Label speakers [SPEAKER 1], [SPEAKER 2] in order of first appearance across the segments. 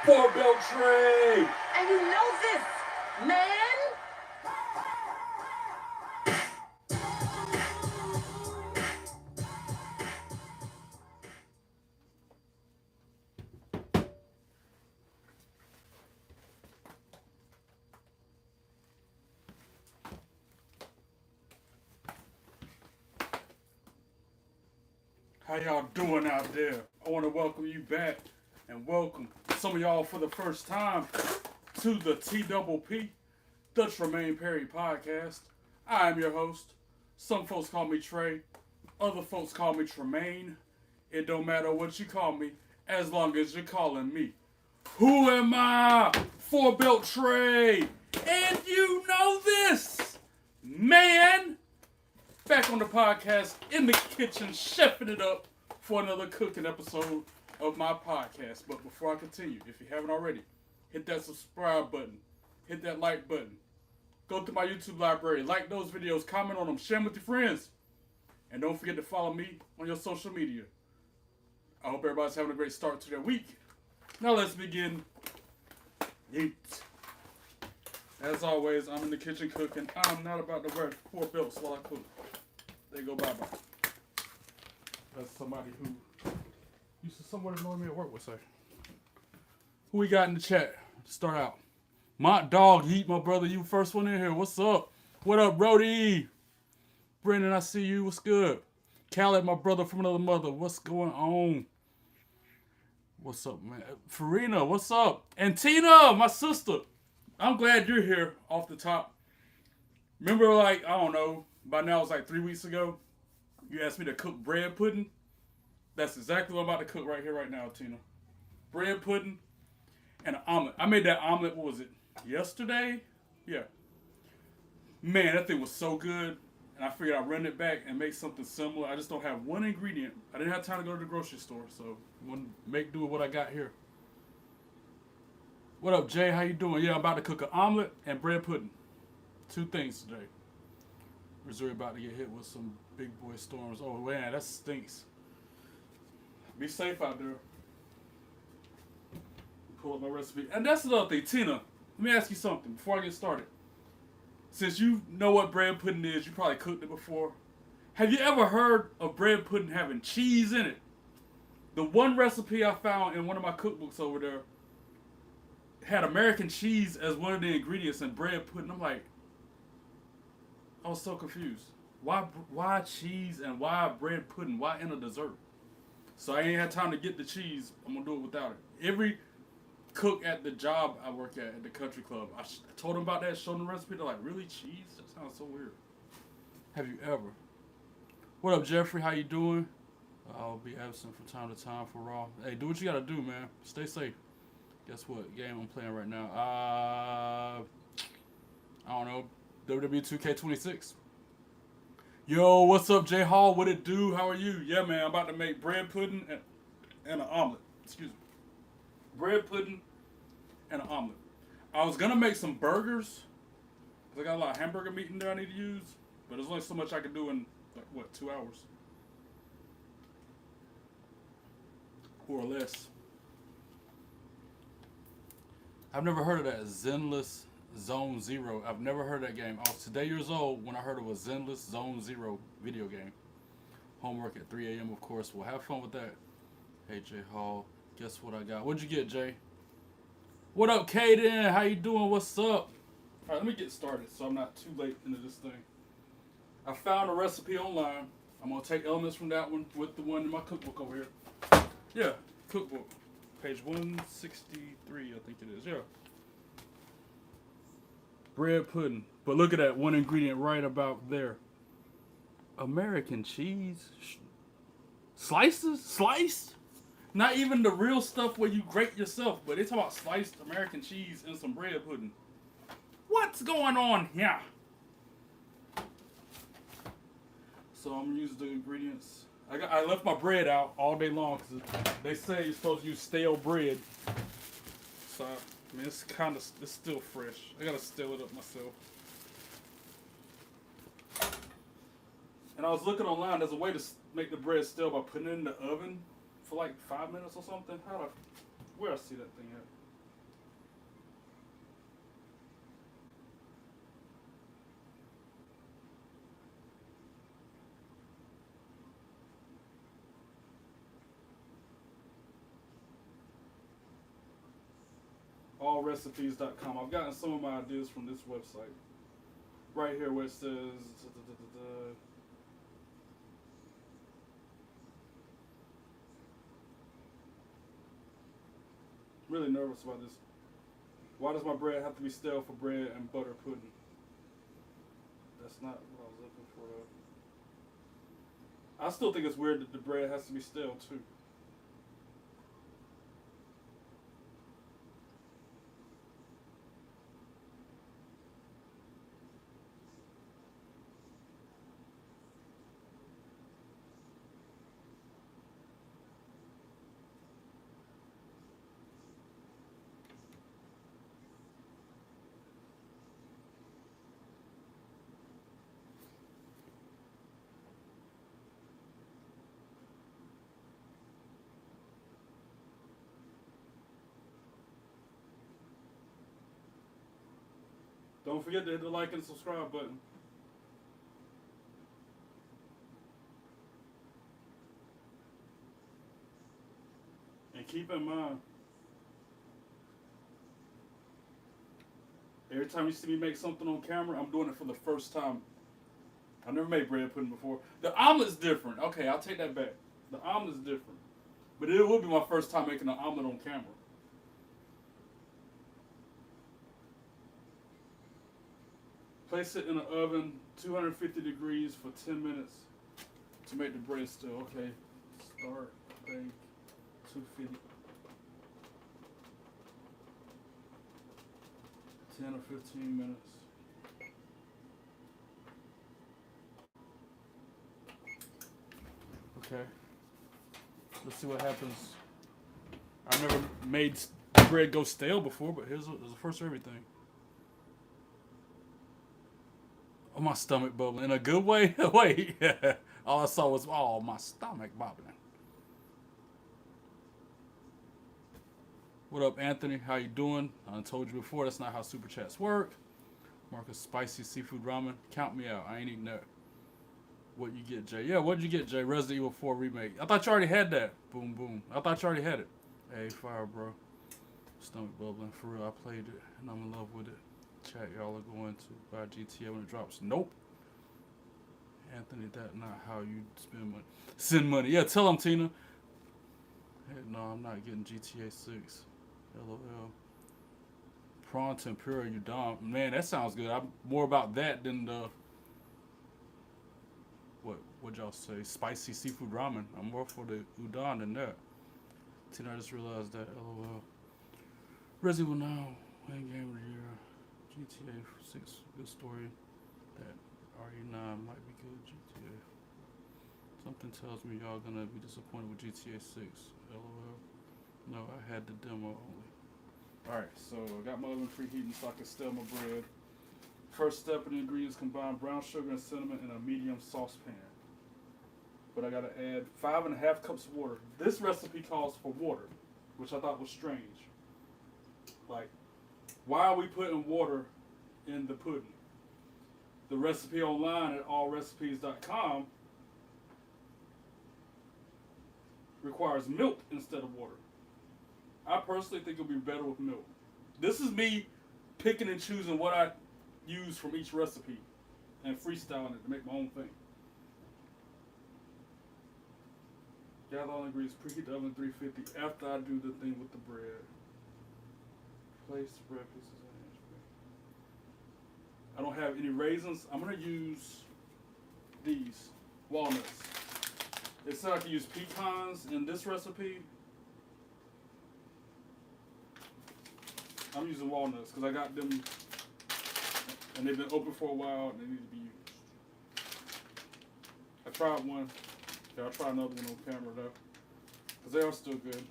[SPEAKER 1] 4-belt Trey.
[SPEAKER 2] And you know this, man.
[SPEAKER 1] How y'all doing out there? I want to welcome you back and welcome some of y'all for the first time to the TPP, the Tremayne Perry podcast. I am your host. Some folks call me Trey. Other folks call me Tremayne. It don't matter what you call me as long as you're calling me. Who am I? 4-belt Trey. And you know this, man. Back on the podcast, in the kitchen, chefing it up for another cooking episode of my podcast. But before I continue, if you haven't already, hit that subscribe button, hit that like button, go to my YouTube library, like those videos, comment on them, share them with your friends, and don't forget to follow me on your social media. I hope everybody's having a great start to their week. Now let's begin. Yeet. As always, I'm in the kitchen cooking. I'm not about to wear 4 belts while I cook. They go bye-bye. That's somebody who used to somewhat annoy me at work would say. Who we got in the chat? Start out. Mont Dog Heat, my brother. You first one in here. What's up? What up, Brody? Brendan, I see you. What's good? Khaled, my brother from another mother. What's going on? What's up, man? Farina, what's up? And Tina, my sister. I'm glad you're here off the top. Remember, like, I don't know, by now it's like 3 weeks ago, you asked me to cook bread pudding. That's exactly what I'm about to cook right here, right now, Tina. Bread pudding and an omelet. I made that omelet, what was it, yesterday? Yeah. Man, that thing was so good. And I figured I'd run it back and make something similar. I just don't have one ingredient. I didn't have time to go to the grocery store, so I'm going to make do with what I got here. What up, Jay? How you doing? Yeah, I'm about to cook an omelet and bread pudding. 2 things today. Missouri about to get hit with some big boy storms. Oh man, that stinks. Be safe out there. Pull up my recipe. And that's another thing, Tina, let me ask you something before I get started. Since you know what bread pudding is, you probably cooked it before. Have you ever heard of bread pudding having cheese in it? The one recipe I found in one of my cookbooks over there had American cheese as one of the ingredients in bread pudding. I'm like, I was so confused. Why cheese and why bread pudding? Why in a dessert? So I ain't had time to get the cheese. I'm going to do it without it. Every cook at the job I work at the country club, I told them about that, showed them the recipe. They're like, really, cheese? That sounds so weird. Have you ever? What up, Jeffrey? How you doing? I'll be absent from time to time for Raw. Hey, do what you got to do, man. Stay safe. Guess what game I'm playing right now? I don't know. WWE 2K26. Yo, what's up, J Hall? What it do? How are you? Yeah, man, I'm about to make bread pudding and an omelet. Excuse me. Bread pudding and an omelet. I was going to make some burgers, because I got a lot of hamburger meat in there I need to use, but there's only so much I can do in, like, what, 2 hours? Or less. I've never heard of that Zenless Zone Zero. I've never heard of that game. I was today years old when I heard of a Zenless Zone Zero video game. Homework at 3 a.m. of course. We'll have fun with that. Hey, Jay Hall. Guess what I got? What'd you get, Jay? What up, Kaden? How you doing? What's up? All right, let me get started so I'm not too late into this thing. I found a recipe online. I'm going to take elements from that one with the one in my cookbook over here. Yeah, cookbook. Page 163, I think it is. Yeah. Bread pudding. But look at that one ingredient right about there. American cheese. Slices? Sliced? Not even the real stuff where you grate yourself, but it's about sliced American cheese and some bread pudding. What's going on here? So I'm gonna use the ingredients. I left my bread out all day long because they say you're supposed to use stale bread. So I mean, it's still fresh. I gotta stale it up myself. And I was looking online. There's a way to make the bread stale by putting it in the oven for like 5 minutes or something. Where I see that thing at? allrecipes.com. I've gotten some of my ideas from this website. Right here where it says... Really nervous about this. Why does my bread have to be stale for bread and butter pudding? That's not what I was looking for. I still think it's weird that the bread has to be stale too. Don't forget to hit the like and subscribe button. And keep in mind, every time you see me make something on camera, I'm doing it for the first time. I've never made bread pudding before. The omelet's different. Okay, I'll take that back. The omelet's different. But it will be my first time making an omelet on camera. Place it in the oven, 250 degrees for 10 minutes to make the bread still. Okay, start, bake, 250. 10 or 15 minutes. Okay, let's see what happens. I've never made bread go stale before, but here's the first of everything. Oh, my stomach bubbling. In a good way? Wait. All I saw was, oh, my stomach bubbling. What up, Anthony? How you doing? I told you before, that's not how Super Chats work. Marcus, spicy seafood ramen. Count me out. I ain't eating that. What you get, Jay? Yeah, what'd you get, Jay? Resident Evil 4 remake. I thought you already had that. Boom, boom. I thought you already had it. Hey, fire, bro. Stomach bubbling. For real, I played it, and I'm in love with it. Chat, y'all are going to buy GTA when it drops. Nope. Anthony, that's not how you spend money. Send money. Yeah, tell him, Tina. Hey, no, I'm not getting GTA 6. LOL. Prawn tempura, you dumb. Man, that sounds good. I'm more about that than the... What'd y'all say? Spicy seafood ramen. I'm more for the udon than that. Tina, I just realized that. LOL. Resident Evil now. Main game of the year. GTA 6, good story. That RE9 might be good. GTA. Something tells me y'all gonna be disappointed with GTA 6. LOL. No, I had the demo only. Alright, so I got my oven preheating so I can stale my bread. First step in the ingredients: combine brown sugar and cinnamon in a medium saucepan. But I gotta add 5.5 cups of water. This recipe calls for water, which I thought was strange. Like, why are we putting water in the pudding? The recipe online at allrecipes.com requires milk instead of water. I personally think it'll be better with milk. This is me picking and choosing what I use from each recipe and freestyling it to make my own thing. Gather all ingredients, preheat the oven 350 after I do the thing with the bread. Place the bread pieces in. I don't have any raisins. I'm going to use these walnuts. It said I can use pecans in this recipe. I'm using walnuts because I got them and they've been open for a while and they need to be used. I tried one. Okay, I'll try another one on camera though because they are still good.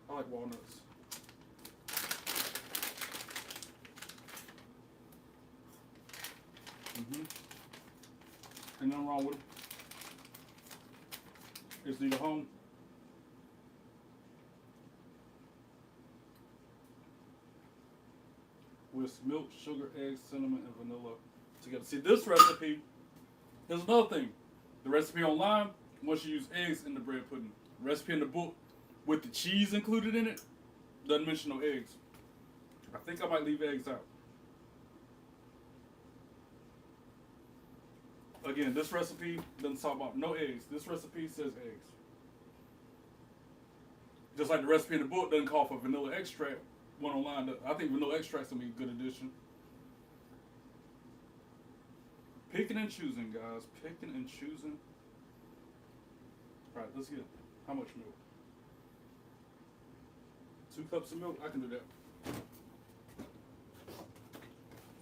[SPEAKER 1] I like walnuts. Ain't nothing wrong with them. Just need a home. With milk, sugar, eggs, cinnamon, and vanilla together. See, this recipe, here's another thing. The recipe online, once you use eggs in the bread pudding. The recipe in the book with the cheese included in it, Doesn't mention no eggs. I think I might leave eggs out. Again, this recipe doesn't talk about no eggs. This recipe says eggs. Just like the recipe in the book doesn't call for vanilla extract. One online, I think vanilla extract's gonna be a good addition. Picking and choosing, guys. Picking and choosing. All right, let's get it. How much milk? 2 cups of milk? I can do that.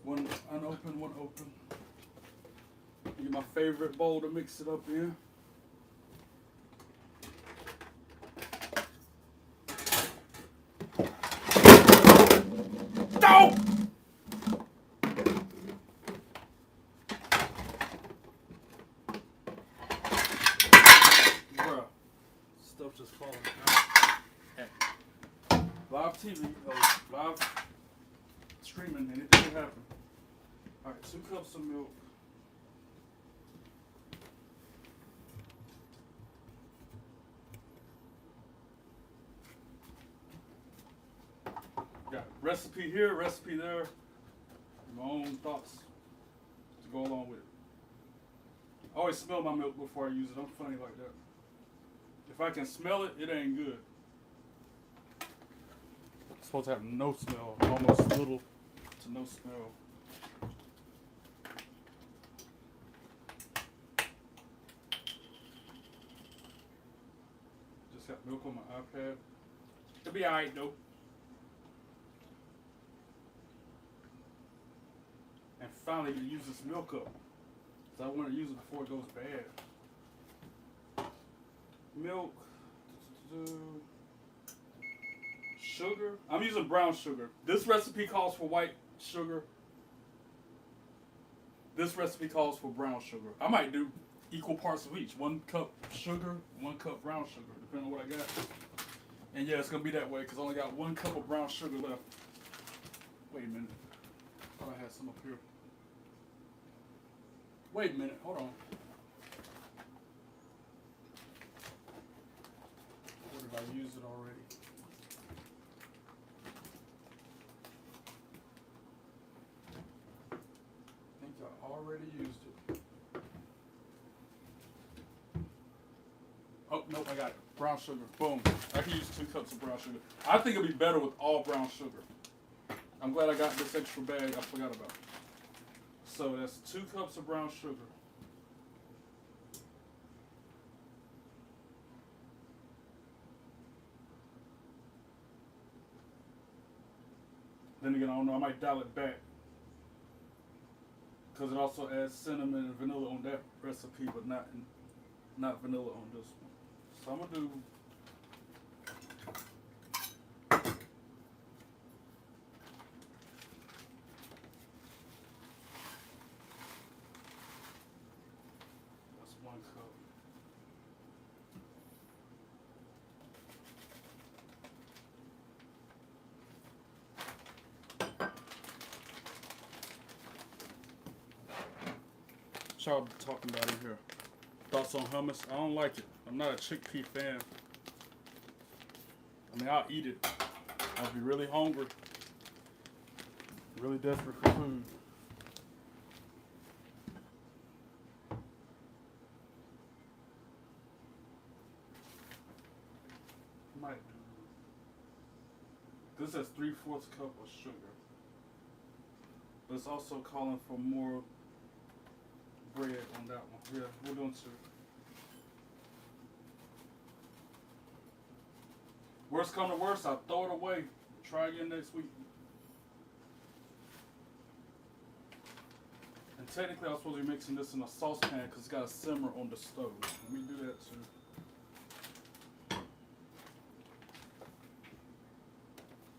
[SPEAKER 1] One unopened, one open. Get my favorite bowl to mix it up in. No! Bruh. Stuff just falling out. Hey. Live TV, live streaming, anything can happen. Alright, 2 cups of milk. Got recipe here, recipe there. My own thoughts to go along with it. I always smell my milk before I use it. I'm funny like that. If I can smell it, it ain't good. It's supposed to have no smell, almost little to no smell. Just got milk on my iPad. It'll be alright though. And finally to use this milk up. So I want to use it before it goes bad. Milk. Sugar. I'm using brown sugar. This recipe calls for white sugar. This recipe calls for brown sugar. I might do equal parts of each. 1 cup sugar, 1 cup brown sugar, depending on what I got. And yeah, it's going to be that way because I only got 1 cup of brown sugar left. Wait a minute. I thought I had some up here. Wait a minute, hold on. Or did I use it already? I think I already used it. Oh, nope, I got it. Brown sugar, boom. I can use 2 cups of brown sugar. I think it'll be better with all brown sugar. I'm glad I got this extra bag I forgot about. So that's 2 cups of brown sugar. Then again, I don't know, I might dial it back. Because it also adds cinnamon and vanilla on that recipe, but not vanilla on this one. So I'm going to do... That's 1 cup. What y'all talking about in here? Thoughts on hummus? I don't like it. I'm not a chickpea fan. I mean, I'll eat it. I'll be really hungry. Really desperate for food. Might do. This has 3/4 cup of sugar. But it's also calling for more bread on that one. Yeah, we're doing 2. Worst come to worst, I'll throw it away. Try again next week. And technically, I was supposed to be mixing this in a saucepan because it's got a simmer on the stove. Let me do that too.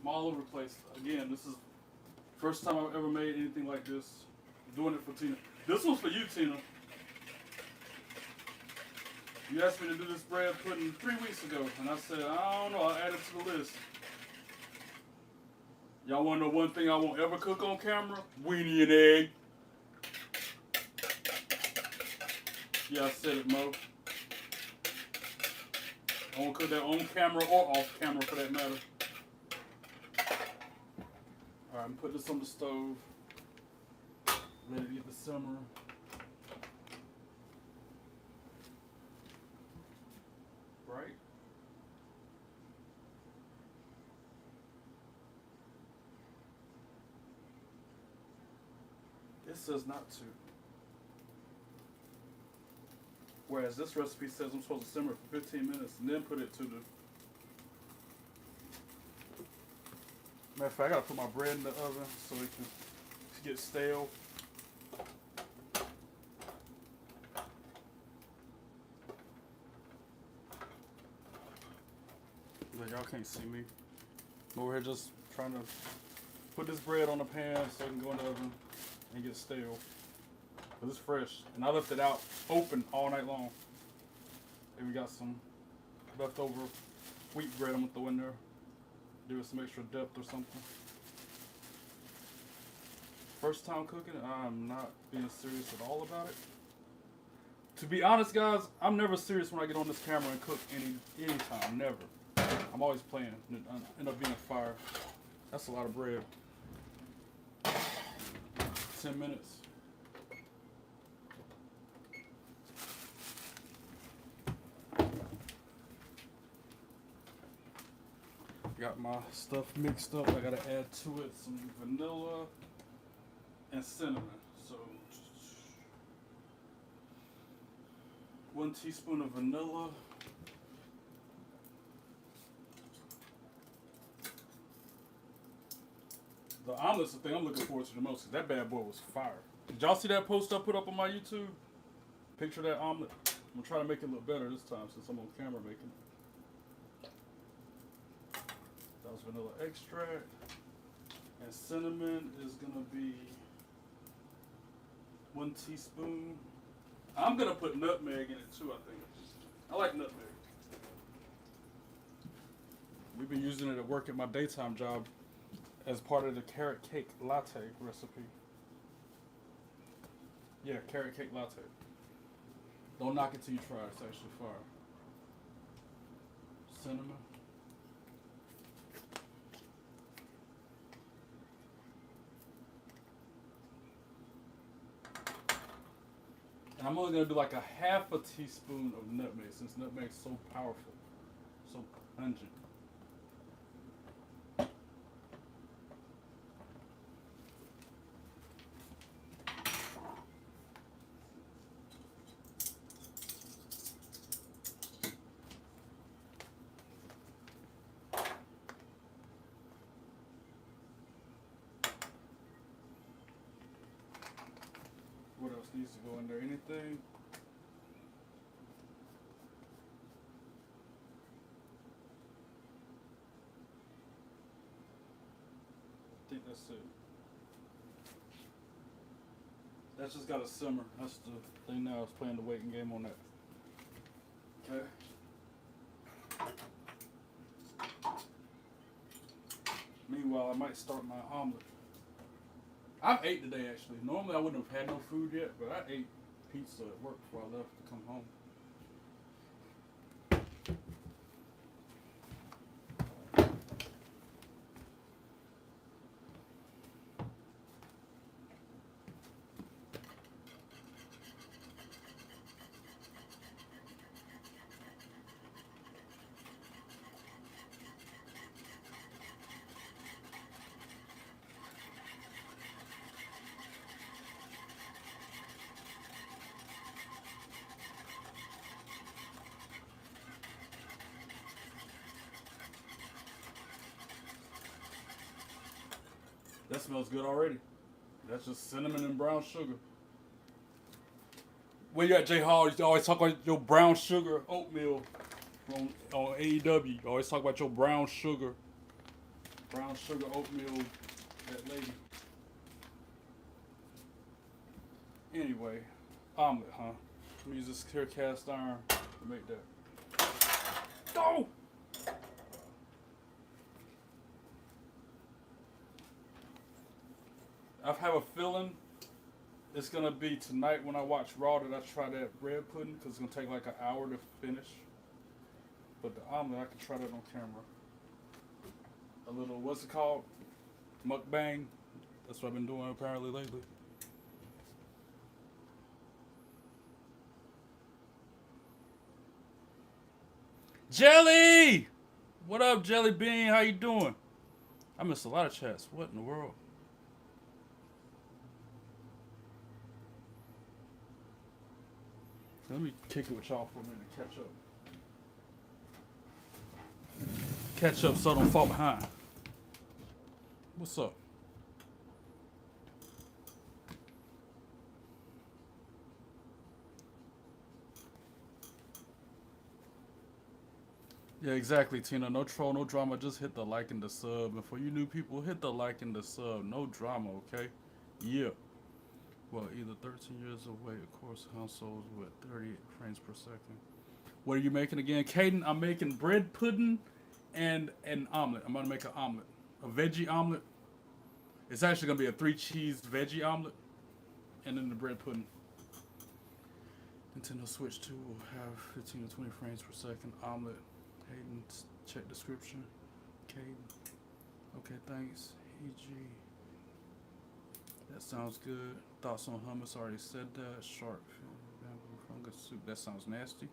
[SPEAKER 1] I'm all over the place. Again, this is first time I've ever made anything like this. I'm doing it for Tina. This one's for you, Tina. You asked me to do this bread pudding 3 weeks ago, and I said, I don't know, I'll add it to the list. Y'all want to know one thing I won't ever cook on camera? Weenie and egg. Yeah, I said it, Mo. I won't cook that on camera or off camera for that matter. Alright, I'm putting this on the stove. Let it get to simmer. Right? It says not to. Whereas this recipe says I'm supposed to simmer for 15 minutes and then put it to the... Matter of fact, I gotta put my bread in the oven so it can get stale. But y'all can't see me. I'm over here just trying to put this bread on the pan so it can go in the oven and get stale. Cause it's fresh. And I left it out open all night long. And we got some leftover wheat bread I'm gonna throw in there. Give it some extra depth or something. First time cooking, I'm not being serious at all about it. To be honest, guys, I'm never serious when I get on this camera and cook anytime. Never. I'm always playing. And it end up being fire. That's a lot of bread. 10 minutes. Got my stuff mixed up. I gotta add to it some vanilla and cinnamon. So 1 teaspoon of vanilla. The omelet's the thing I'm looking forward to the most. That bad boy was fire. Did y'all see that post I put up on my YouTube? Picture that omelet. I'm gonna try to make it look better this time since I'm on camera making it. That was vanilla extract. And cinnamon is gonna be 1 teaspoon. I'm gonna put nutmeg in it too, I think. I like nutmeg. We've been using it at work at my daytime job as part of the carrot cake latte recipe. Yeah, carrot cake latte. Don't knock it till you try it. It's actually fire. Cinnamon. And I'm only going to do like a half a teaspoon of nutmeg since nutmeg's so powerful, so pungent. What else needs to go in there? Anything? I think that's it. That's just gotta simmer. That's the thing now, is playing the waiting game on that. Okay. Meanwhile, I might start my omelet. I've ate today actually. Normally I wouldn't have had no food yet, but I ate pizza at work before I left to come home. That smells good already. That's just cinnamon and brown sugar. Where you at, J Hall? You always talk about your brown sugar oatmeal on AEW. You always talk about your brown sugar oatmeal, that lady. Anyway, omelet, huh? Let me use this clear cast iron to make that. Go! I have a feeling it's gonna be tonight when I watch Raw that I try that bread pudding because it's gonna take like an hour to finish. But the omelet, I can try that on camera. A little, what's it called? Mukbang. That's what I've been doing apparently lately. Jelly! What up, Jelly Bean? How you doing? I missed a lot of chats. What in the world? Let me kick it with y'all for a minute and catch up. Catch up so I don't fall behind. What's up? Yeah, exactly, Tina. No troll, no drama. Just hit the like and the sub. And for you new people, hit the like and the sub. No drama, okay? Yeah. Well, either 13 years away, of course, households with 38 frames per second. What are you making again? Caden, I'm making bread pudding and an omelet. I'm going to make an omelet. A veggie omelet. It's actually going to be a 3-cheese veggie omelet. And then the bread pudding. Nintendo Switch 2 will have 15 to 20 frames per second. Omelet. Hayden, check description. Caden. Okay, thanks. EG. That sounds good. Thoughts on hummus? Already said that. Shark bamboo fungus soup. That sounds nasty.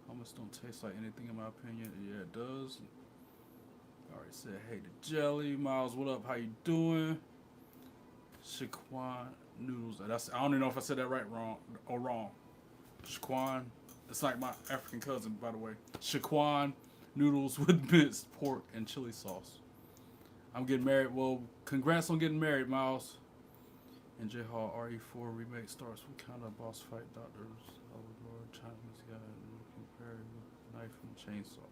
[SPEAKER 1] Hummus don't taste like anything in my opinion. Yeah, it does. Already said hey to Jelly. Miles, what up? How you doing? Shaquan noodles. I don't even know if I said that right or wrong. Shaquan. It's like my African cousin, by the way. Shaquan noodles with minced pork and chili sauce. I'm getting married. Well, congrats on getting married, Miles. And J Hall RE4 remake starts with kind of boss fight doctors. Oh Lord, Chinese guy compared with knife and chainsaw.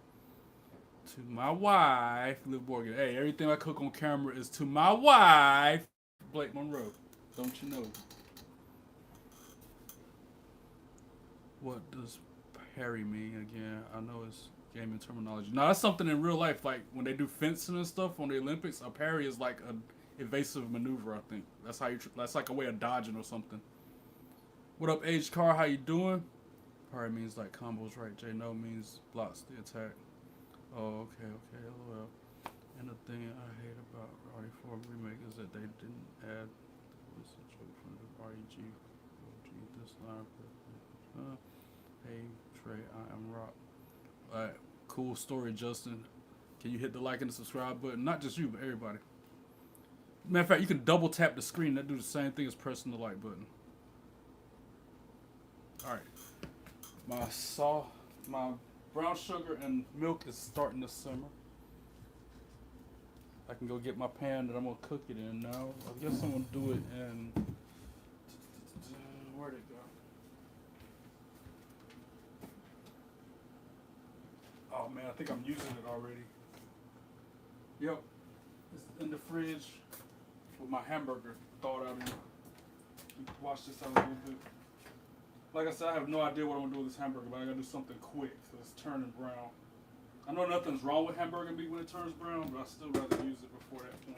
[SPEAKER 1] To my wife, Liv Morgan. Hey, everything I cook on camera is to my wife, Blake Monroe. Don't you know? What does parry mean again? I know it's gaming terminology. No, that's something in real life. Like when they do fencing and stuff on the Olympics, a parry is like a evasive maneuver. I think that's how you. That's like a way of dodging or something. What up, H Car? How you doing? Parry means like combos, right? J No means blocks the attack. Oh, okay, LOL. And the thing I hate about RE4 remake is that they didn't add this joke from the REG. This line. Hey Trey, I am Rock. Alright, cool story, Justin. Can you hit the like and the subscribe button? Not just you, but everybody. Matter of fact, you can double tap the screen. That do the same thing as pressing the like button. Alright. My brown sugar and milk is starting to simmer. I can go get my pan that I'm gonna cook it in now. I guess I'm gonna do it in. Where'd it go? Oh man, I think I'm using it already. Yep. It's in the fridge with my hamburger thawed out in it. Wash this out a little bit. Like I said, I have no idea what I'm gonna do with this hamburger, but I gotta do something quick because it's turning brown. I know nothing's wrong with hamburger meat when it turns brown, but I still rather use it before that point.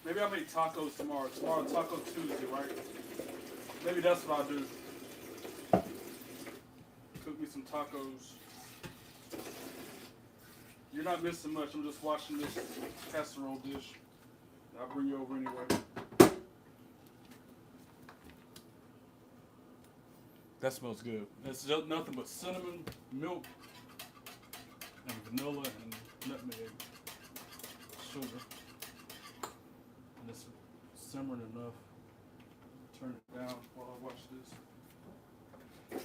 [SPEAKER 1] Maybe I'll make tacos tomorrow. Tomorrow Taco Tuesday, right? Maybe that's what I'll do. Cook me some tacos. You're not missing much. I'm just watching this casserole dish. I'll bring you over anyway. That smells good. It's just nothing but cinnamon, milk, and vanilla and nutmeg, sugar. And it's simmering enough. Turn it down while I watch this.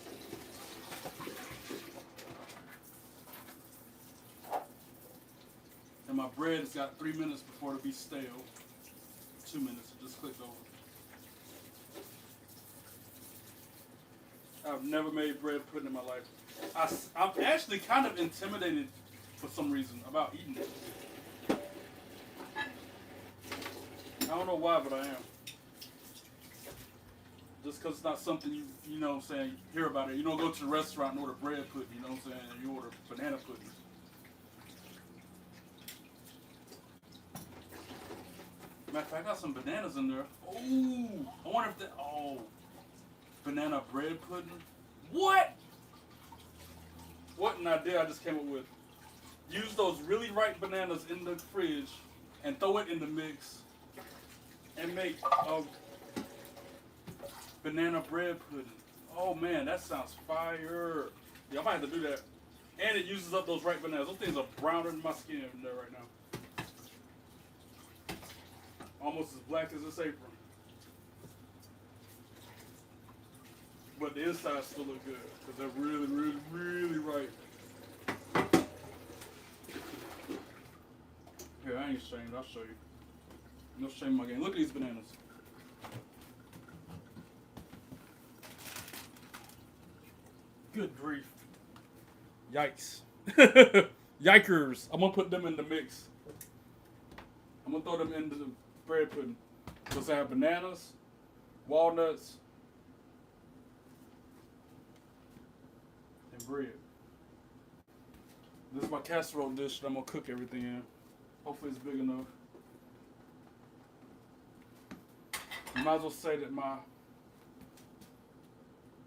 [SPEAKER 1] And my bread has got 3 minutes before it'll be stale. 2 minutes, it just clicked over. I've never made bread pudding in my life. I'm actually kind of intimidated for some reason about eating it. I don't know why, but I am. Just because it's not something you know what I'm saying, you hear about it. You don't go to the restaurant and order bread pudding, you know what I'm saying, and you order banana pudding. Matter of fact, I got some bananas in there. Oh, I wonder if that, banana bread pudding. What? what an idea I just came up with. Use those really ripe bananas in the fridge and throw it in the mix and make a banana bread pudding. Oh man, that sounds fire. Yeah, I might have to do that. And it uses up those ripe bananas. Those things are browner than my skin there right now. Almost as black as this apron. But the inside still look good because they're really, really, really ripe. Here, I ain't ashamed. I'll show you. No shame in my game. Look at these bananas. Good grief. Yikes. Yikers. I'm going to put them in the mix. I'm going to throw them into the bread pudding. So I have bananas, walnuts, and bread. This is my casserole dish that I'm going to cook everything in. Hopefully it's big enough. You might as well say that my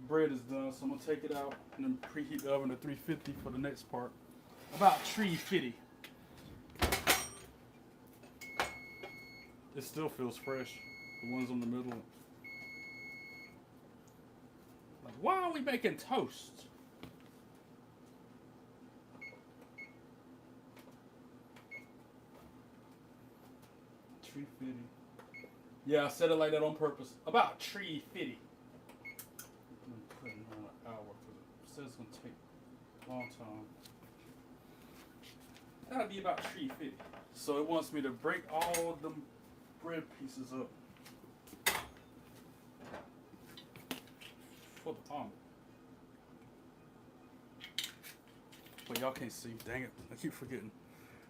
[SPEAKER 1] bread is done, so I'm going to take it out and then preheat the oven to 350 for the next part. About 350. It still feels fresh. The ones on the middle. Like, why are we making toast? $3.50. Yeah, I said it like that on purpose. About $3.50. I'm putting on an hour because it says it's gonna take a long time. That'll be about $3.50. So it wants me to break all of them bread pieces up for the omelet. But y'all can't see. Dang it! I keep forgetting.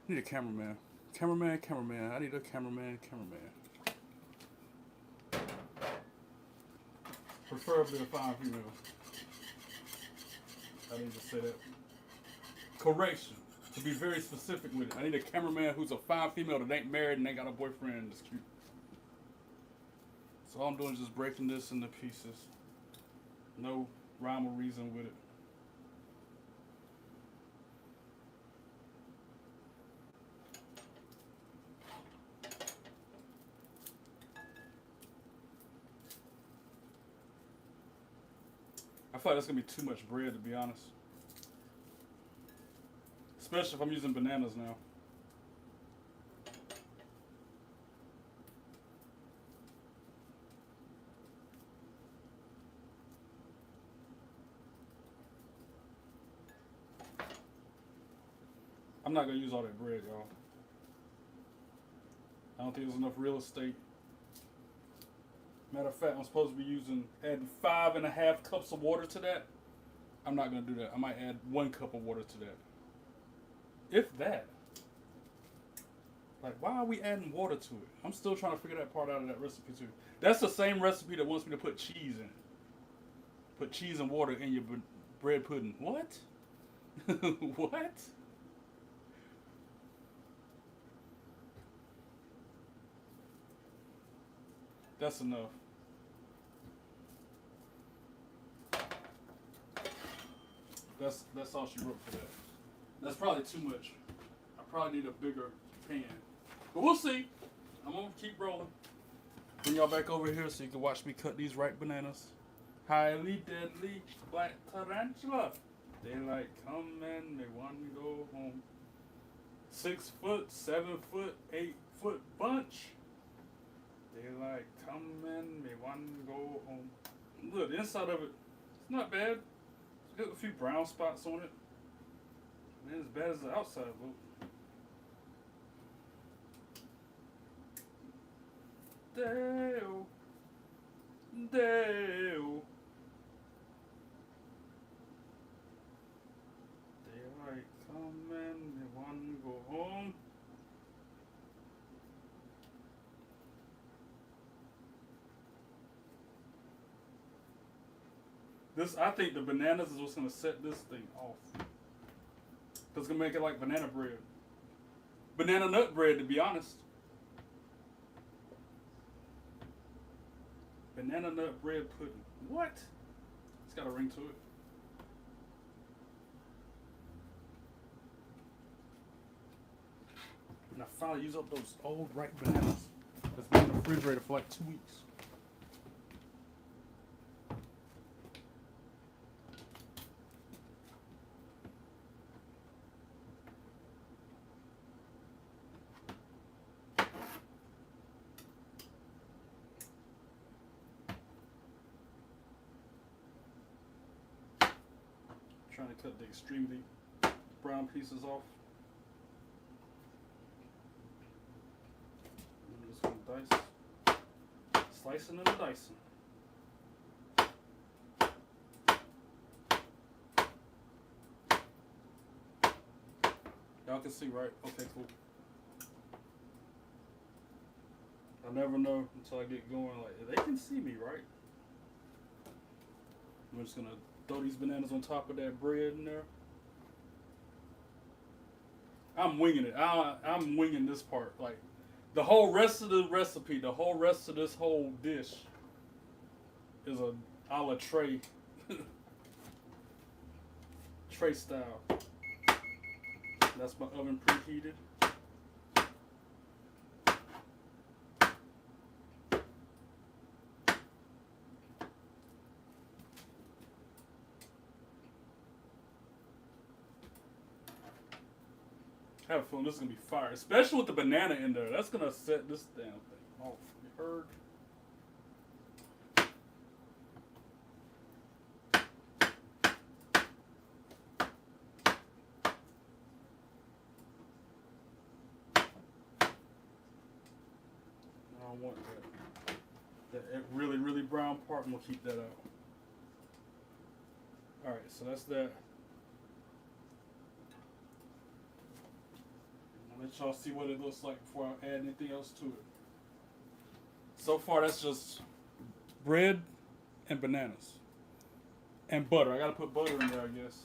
[SPEAKER 1] I need a cameraman. Cameraman. I need a cameraman. Preferably a fine female. I need to say that. Correction. To be very specific with it. I need a cameraman who's a fine female that ain't married and ain't got a boyfriend that's cute. So all I'm doing is just breaking this into pieces. No rhyme or reason with it. I feel like that's gonna be too much bread, to be honest. Especially if I'm using bananas now. I'm not gonna use all that bread, y'all. I don't think there's enough real estate. Matter of fact, I'm supposed to be adding 5.5 cups of water to that. I'm not gonna do that. I might add 1 cup of water to that. If that. Like, why are we adding water to it? I'm still trying to figure that part out of that recipe too. That's the same recipe that wants me to put cheese in. Put cheese and water in your bread pudding. What? What? That's enough. That's all she wrote for that. That's probably too much. I probably need a bigger pan. But we'll see. I'm gonna keep rolling. Bring y'all back over here so you can watch me cut these ripe bananas. Highly deadly black tarantula. Daylight come and they want to go home. 6 foot, 7 foot, 8 foot bunch. Daylight come and they want to go home. Look, the inside of it, it's not bad. It's got a few brown spots on it. It ain't as bad as the outside look. Dale. Daylight come and they want to go home. I think the bananas is what's gonna set this thing off. It's gonna make it like banana bread. Banana nut bread, to be honest. Banana nut bread pudding. What? It's got a ring to it. And I finally used up those old ripe bananas that's been in the refrigerator for like 2 weeks. Trying to cut the extremely brown pieces off. I'm just gonna dice, slicing and dicing. Y'all can see, right? Okay, cool. I never know until I get going. Like, they can see me, right? I'm just gonna throw these bananas on top of that bread in there. I'm winging it. I'm winging this part. Like, the whole rest of the recipe, the whole rest of this whole dish is a la Trey. Trey style. That's my oven preheated. I have a feeling this is going to be fire. Especially with the banana in there. That's going to set this damn thing off. You heard? I don't want that really, really brown part. I'm going to keep that out. Alright, so that's that. Let y'all see what it looks like before I add anything else to it. So far, that's just bread and bananas. And butter. I gotta put butter in there, I guess.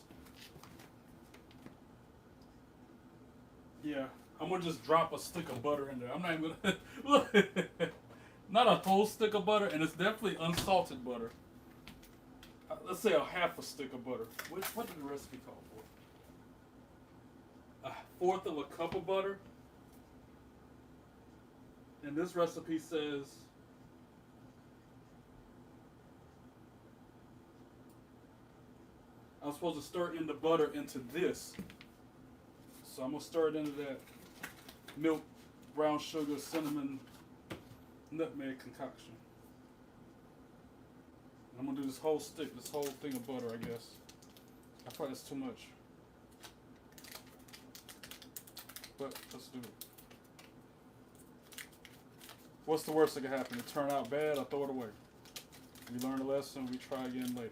[SPEAKER 1] Yeah, I'm gonna just drop a stick of butter in there. I'm not even gonna... Look! Not a whole stick of butter, and it's definitely unsalted butter. Let's say a half a stick of butter. What did the recipe call for? A fourth of a cup of butter. And this recipe says I'm supposed to stir in the butter into this. So I'm going to stir it into that milk, brown sugar, cinnamon, nutmeg concoction. And I'm going to do this whole stick, this whole thing of butter, I guess. I thought that's too much. But let's do it. What's the worst that could happen? It turn out bad, I throw it away. We learn a lesson, we try again later.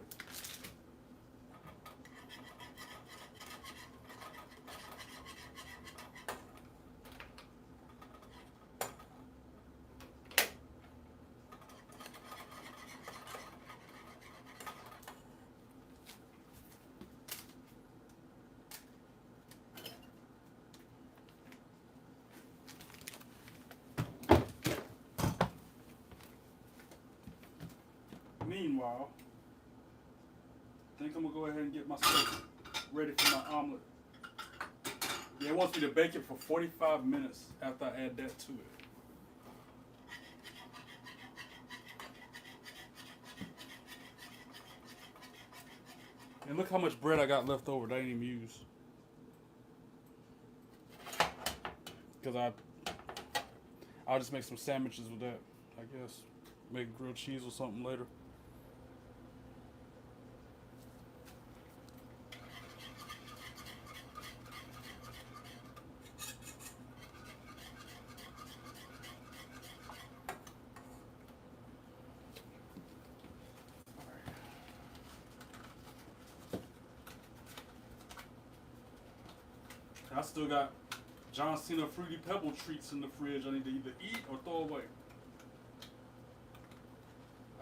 [SPEAKER 1] Meanwhile, I think I'm going to go ahead and get myself ready for my omelet. Yeah, it wants me to bake it for 45 minutes after I add that to it. And look how much bread I got left over that I didn't even use. Because I'll just make some sandwiches with that, I guess. Make grilled cheese or something later. I still got John Cena Fruity Pebble treats in the fridge I need to either eat or throw away.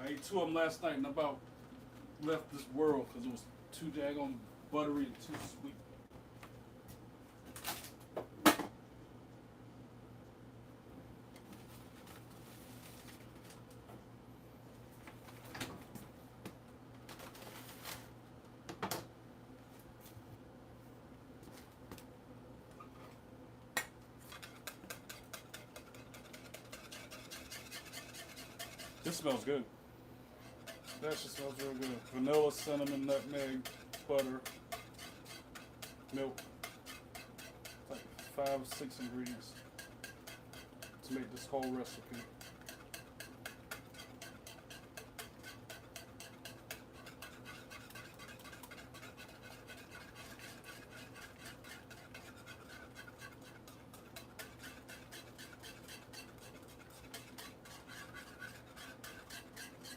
[SPEAKER 1] I ate 2 of them last night and about left this world because it was too daggone buttery and too sweet. smells good. That shit smells real good. Vanilla, cinnamon, nutmeg, butter, milk. Like 5 or 6 ingredients to make this whole recipe.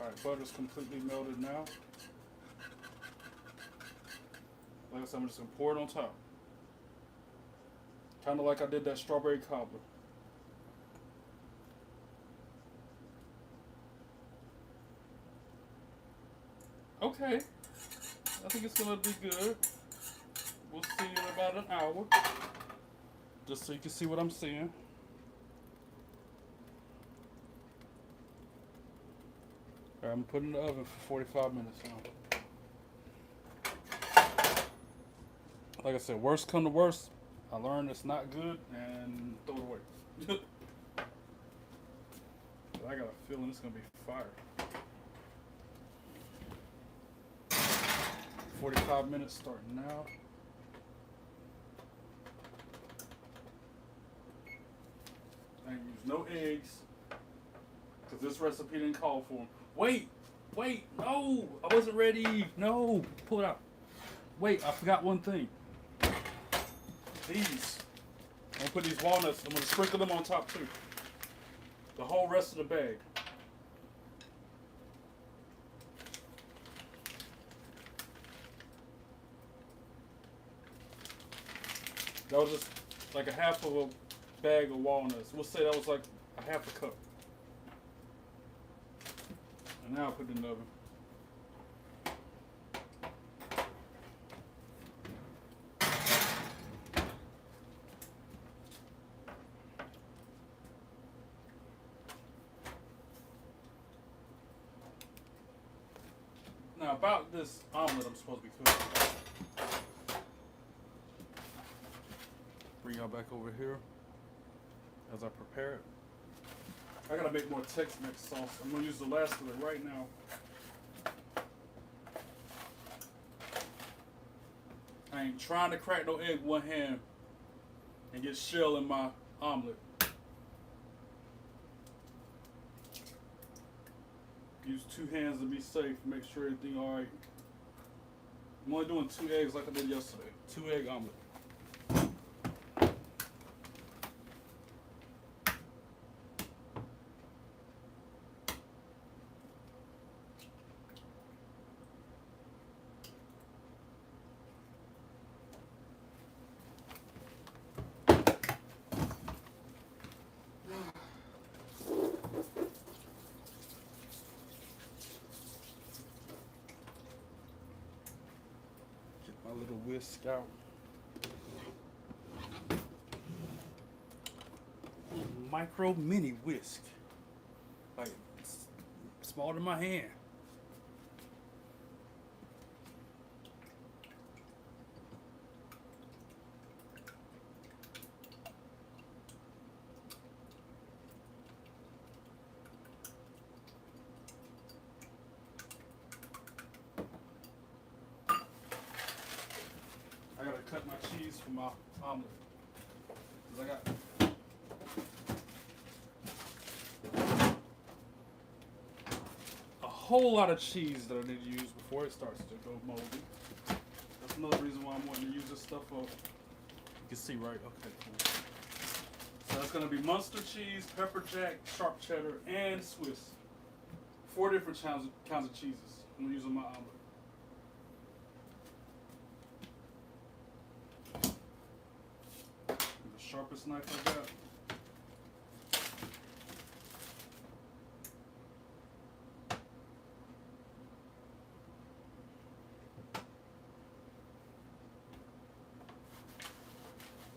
[SPEAKER 1] Alright, butter's completely melted now. Like I said, I'm just gonna pour it on top. Kind of like I did that strawberry cobbler. Okay, I think it's gonna be good. We'll see in about an hour. Just so you can see what I'm seeing. Alright, I'm putting it in the oven for 45 minutes now. Like I said, worst come to worst, I learned it's not good and throw it away. But I got a feeling it's gonna be fire. 45 minutes starting now. I ain't use no eggs because this recipe didn't call for them. Wait, no, I wasn't ready. No, pull it out. Wait, I forgot one thing. These. I'm gonna put these walnuts, I'm gonna sprinkle them on top too. The whole rest of the bag. That was just like a half of a bag of walnuts. We'll say that was like a half a cup. And now I'll put it in the oven. Now about this omelet I'm supposed to be cooking. Bring y'all back over here as I prepare it. I gotta make more Tex-Mex sauce. I'm gonna use the last of it right now. I ain't trying to crack no egg with one hand and get shell in my omelet. Use 2 hands to be safe, make sure everything alright. I'm only doing 2 eggs like I did yesterday. 2 egg omelet. My little whisk out. Micro mini whisk. Like smaller than my hand. I gotta cut my cheese for my omelet. 'Cause I got a whole lot of cheese that I need to use before it starts to go moldy. That's another reason why I'm wanting to use this stuff up. You can see, right? Okay, cool. So that's gonna be Munster cheese, pepper jack, sharp cheddar, and Swiss. 4 different kinds of cheeses I'm gonna use on my omelet. Sharpest knife I got.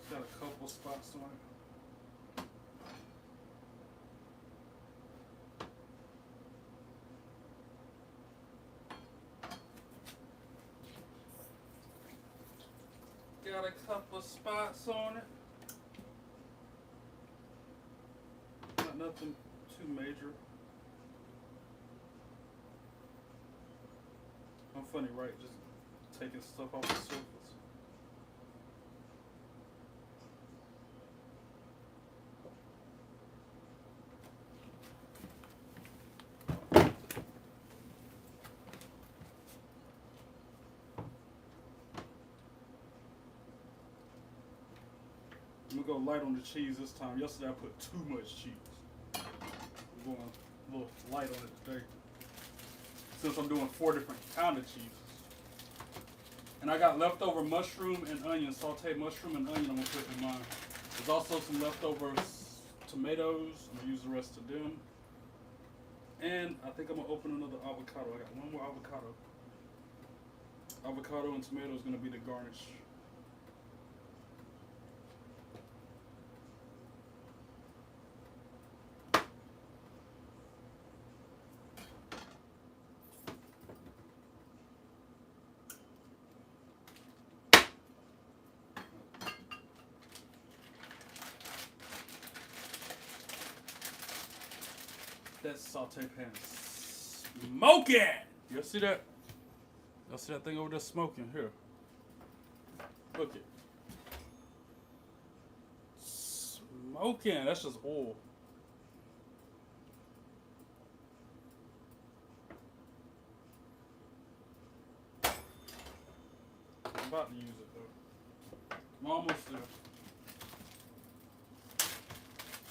[SPEAKER 1] It's got a couple spots on it. Got a couple spots on it. Nothing too major. funny, right? Just taking stuff off the surface. I'm gonna go light on the cheese this time. Yesterday I put too much cheese. I'm going a little light on it today. Since I'm doing 4 different kind of cheeses. And I got leftover mushroom and onion, sauteed mushroom and onion I'm gonna put in mine. There's also some leftover tomatoes. I'm gonna use the rest of them. And I think I'm gonna open another avocado. I got one more avocado. Avocado and tomato is gonna be the garnish. That saute pan smoking. You see that? Y'all see that thing over there smoking? Here. Look it. Smoking. That's just oil. I'm about to use it though. I'm almost there.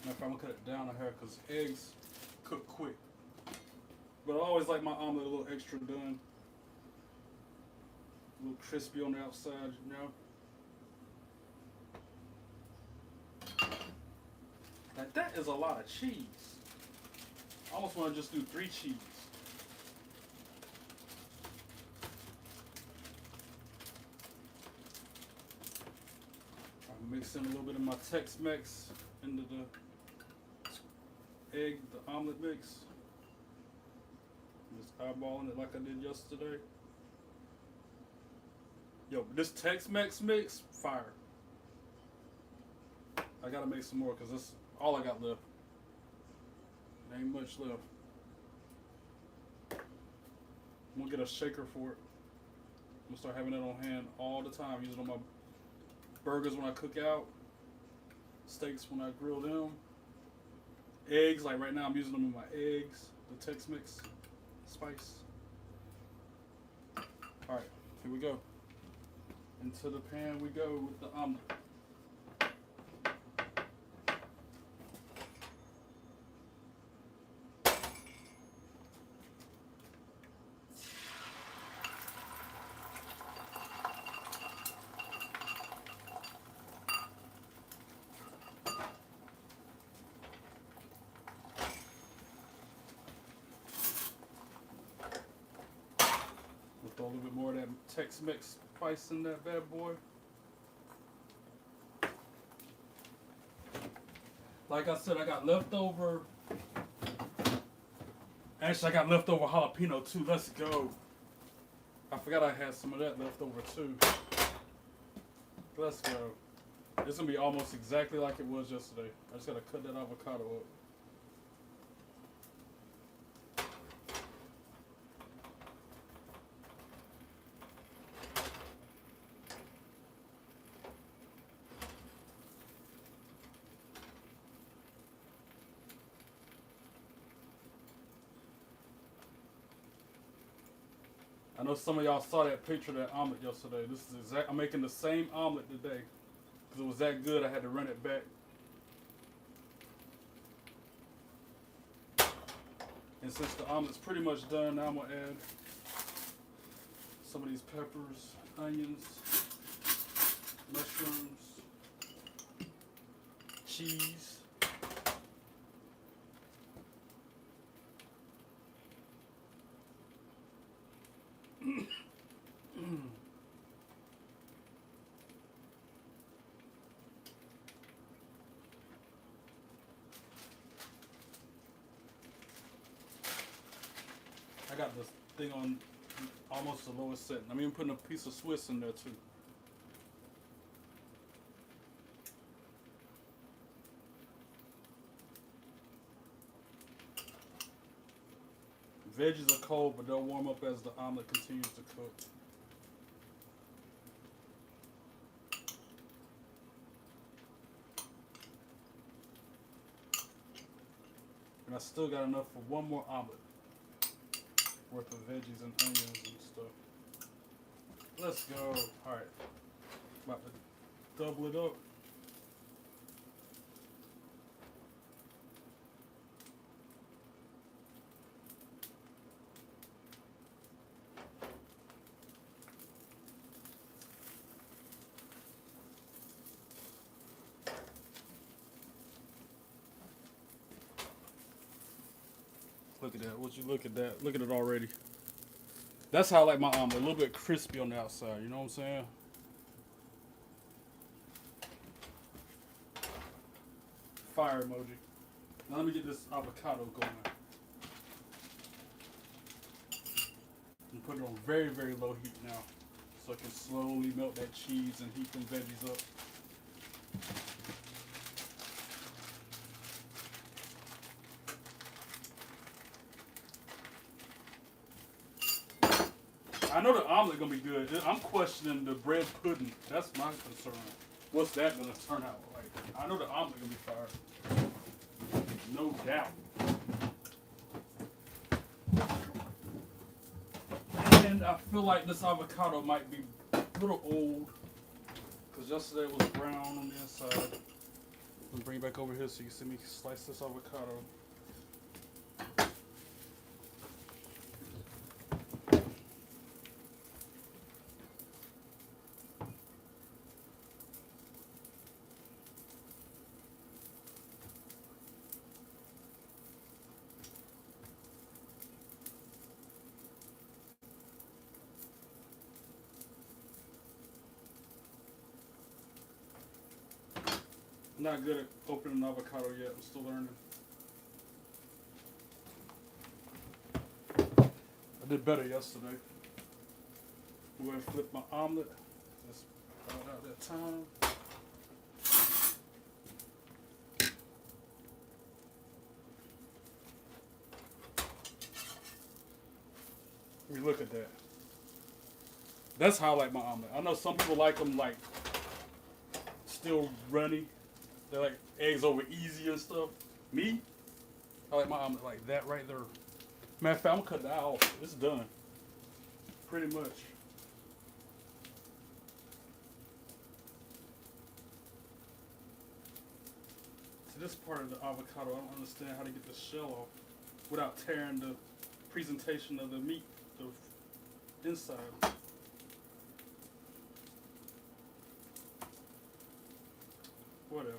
[SPEAKER 1] Now if I'm gonna cut it down a hair because eggs cook quick. But I always like my omelet a little extra done. A little crispy on the outside, you know. Now that is a lot of cheese. I almost want to just do 3 cheese. I'm mixing a little bit of my Tex-Mex into the egg, the omelet mix. Just eyeballing it like I did yesterday. Yo, this Tex-Mex mix, fire. I gotta make some more because that's all I got left. There ain't much left. I'm gonna get a shaker for it. I'm gonna start having it on hand all the time. Use it on my burgers when I cook out. Steaks when I grill them. Eggs, like right now I'm using them in my eggs. The Tex-Mex spice. Alright, here we go. Into the pan we go with the omelet. Throw a little bit more of that Tex-Mex spice in that bad boy. Like I said, I got leftover. Actually, I got leftover jalapeno too. Let's go. I forgot I had some of that left over too. Let's go. It's gonna be almost exactly like it was yesterday. I just gotta cut that avocado up. I know some of y'all saw that picture of that omelet yesterday. This is exact. I'm making the same omelet today because it was that good. I had to run it back. And since the omelet's pretty much done, now I'm gonna add some of these peppers, onions, mushrooms, cheese. I got this thing on almost the lowest setting. I'm even putting a piece of Swiss in there too. Veggies are cold, but they'll warm up as the omelet continues to cook. And I still got enough for one more omelet worth of veggies and onions and stuff. Let's go. Alright. About to double it up. Look at that. Would you look at that? Look at it already. That's how I like my omelet. A little bit crispy on the outside. You know what I'm saying? Fire emoji. Now let me get this avocado going. And put it on very, very low heat now. So I can slowly melt that cheese and heat them veggies up. I know the omelet gonna be good. I'm questioning the bread pudding. That's my concern. What's that gonna turn out like? I know the omelet gonna be fire. No doubt. And I feel like this avocado might be a little old. Because yesterday it was brown on the inside. Let me bring it back over here so you can see me slice this avocado. I'm not good at opening an avocado yet. I'm still learning. I did better yesterday. I'm going to flip my omelet. Just out that time. Let me look at that. That's how I like my omelet. I know some people like them like still runny. They like eggs over easy and stuff. Me, I like my omelet like that right there. Matter of fact, I'm gonna cut that off. It's done. Pretty much. To this part of the avocado, I don't understand how to get the shell off without tearing the presentation of the meat, the inside. Whatever.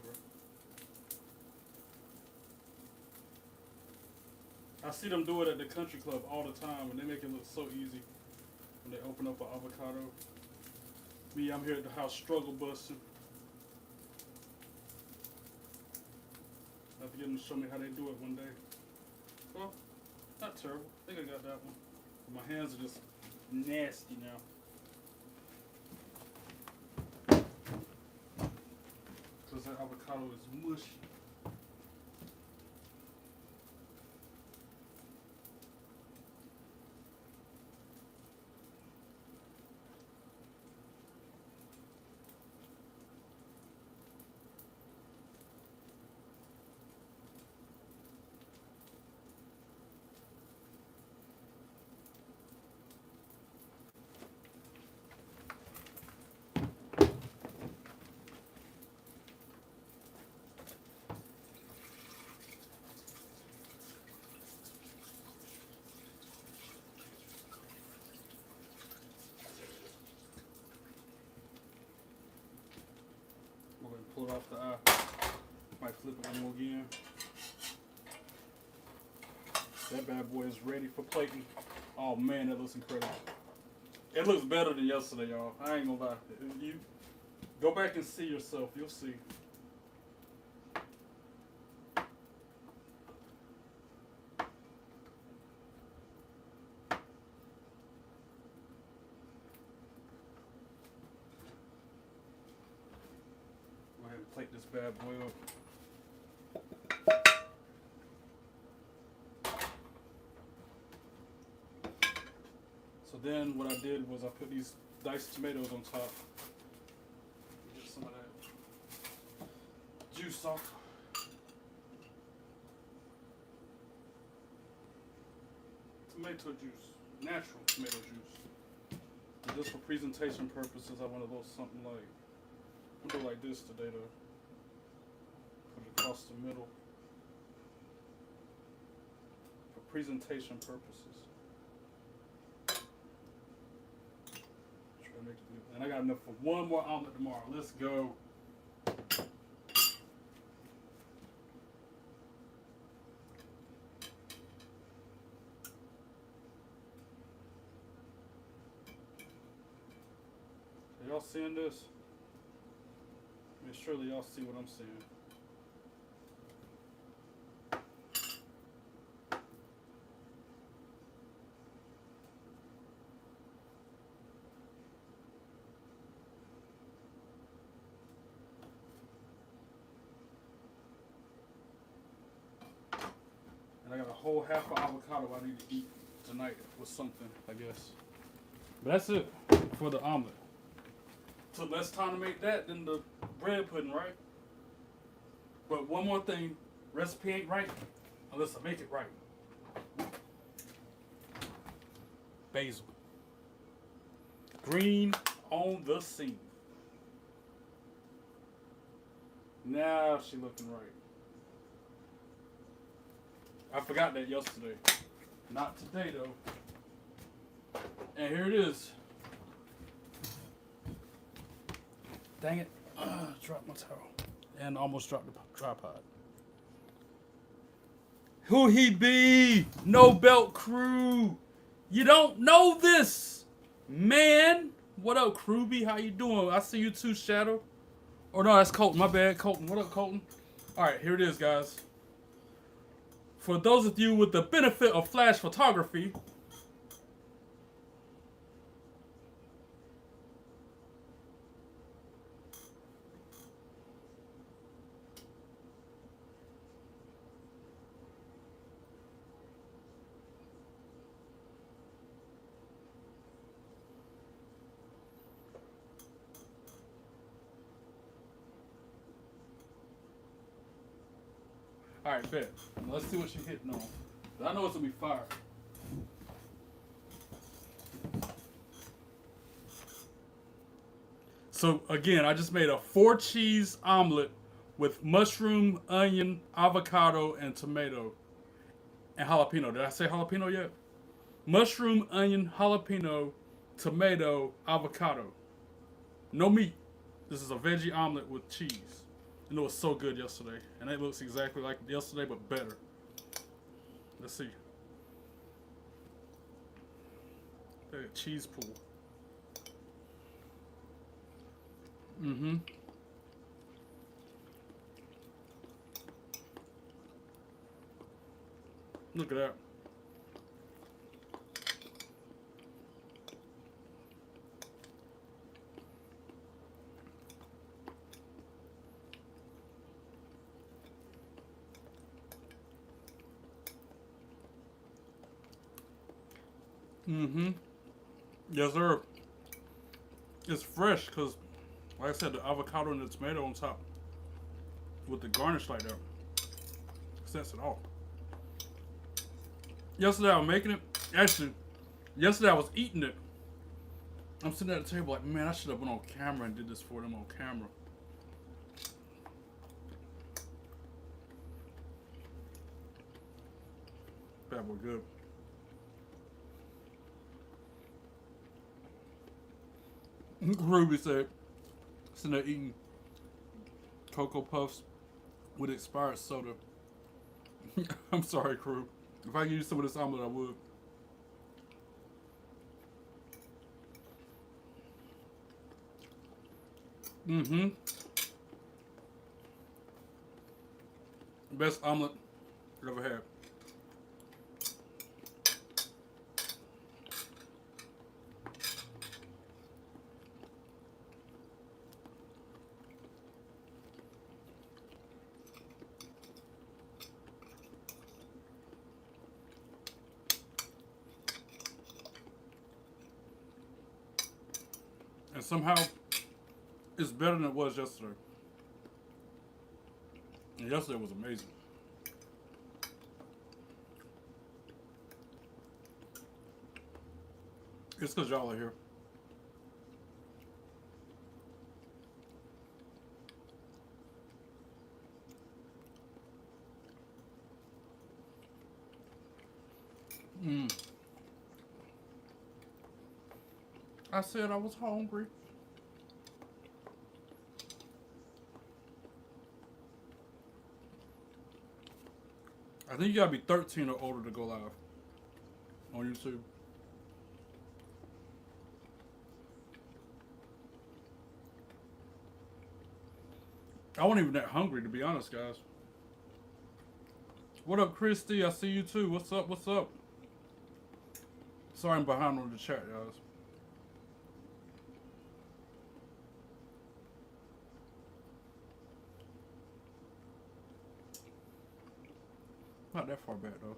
[SPEAKER 1] I see them do it at the country club all the time, and they make it look so easy when they open up an avocado. Me, I'm here at the house struggle busting. I have to get them to show me how they do it one day. Well, not terrible. I think I got that one. My hands are just nasty now. Because that avocado is mushy. Pull it off the eye. Might flip it one more again. That bad boy is ready for plating. Oh man, that looks incredible. It looks better than yesterday, y'all. I ain't gonna lie. You go back and see yourself. You'll see. Plate this bad boy up. So then what I did was I put these diced tomatoes on top. Get some of that juice off. Tomato juice, natural tomato juice. And just for presentation purposes, I want to do something like, we'll do like this today though. Put it across the middle. For presentation purposes. Try to make it good. And I got enough for one more omelet tomorrow. Let's go. Y'all seeing this? I mean, surely y'all see what I'm seeing. And I got a whole half of avocado I need to eat tonight with something, I guess. But that's it for the omelet. So less time to make that than the bread pudding, right? But one more thing, recipe ain't right unless I make it right. Basil. Green on the scene. Now she looking right. I forgot that yesterday. Not today though. And here it is. Dang it. Dropped my towel. And almost dropped the tripod. Who he be? No belt crew. You don't know this, man. What up, Crewbie? How you doing? I see you too, Shadow. Or no, that's Colton. My bad, Colton. What up, Colton? All right, here it is, guys. For those of you with the benefit of flash photography, all right, bet. Let's see what you're hitting on. I know it's gonna be fire. So again, I just made a 4-cheese omelet with mushroom, onion, avocado, and tomato, and jalapeno. Did I say jalapeno yet? Mushroom, onion, jalapeno, tomato, avocado. No meat. This is a veggie omelet with cheese. And it was so good yesterday. And it looks exactly like yesterday, but better. Let's see. Look at cheese pool. Mm-hmm. Look at that. Mm-hmm. Yes, sir. It's fresh because, like I said, the avocado and the tomato on top with the garnish like that sets it off. Yesterday I was making it. Actually, yesterday I was eating it. I'm sitting at the table like, man, I should have went on camera and did this for them on camera. That was good. Ruby said, sitting there eating Cocoa Puffs with expired soda. I'm sorry, crew. If I could use some of this omelet, I would. Mm-hmm. Best omelet I've ever had. And somehow it's better than it was yesterday. And yesterday was amazing. It's because y'all are here. I said I was hungry. I think you gotta be 13 or older to go live on YouTube. I wasn't even that hungry, to be honest, guys. What up, Christy? I see you too. What's up? What's up? Sorry I'm behind on the chat, guys. Not that far back, though.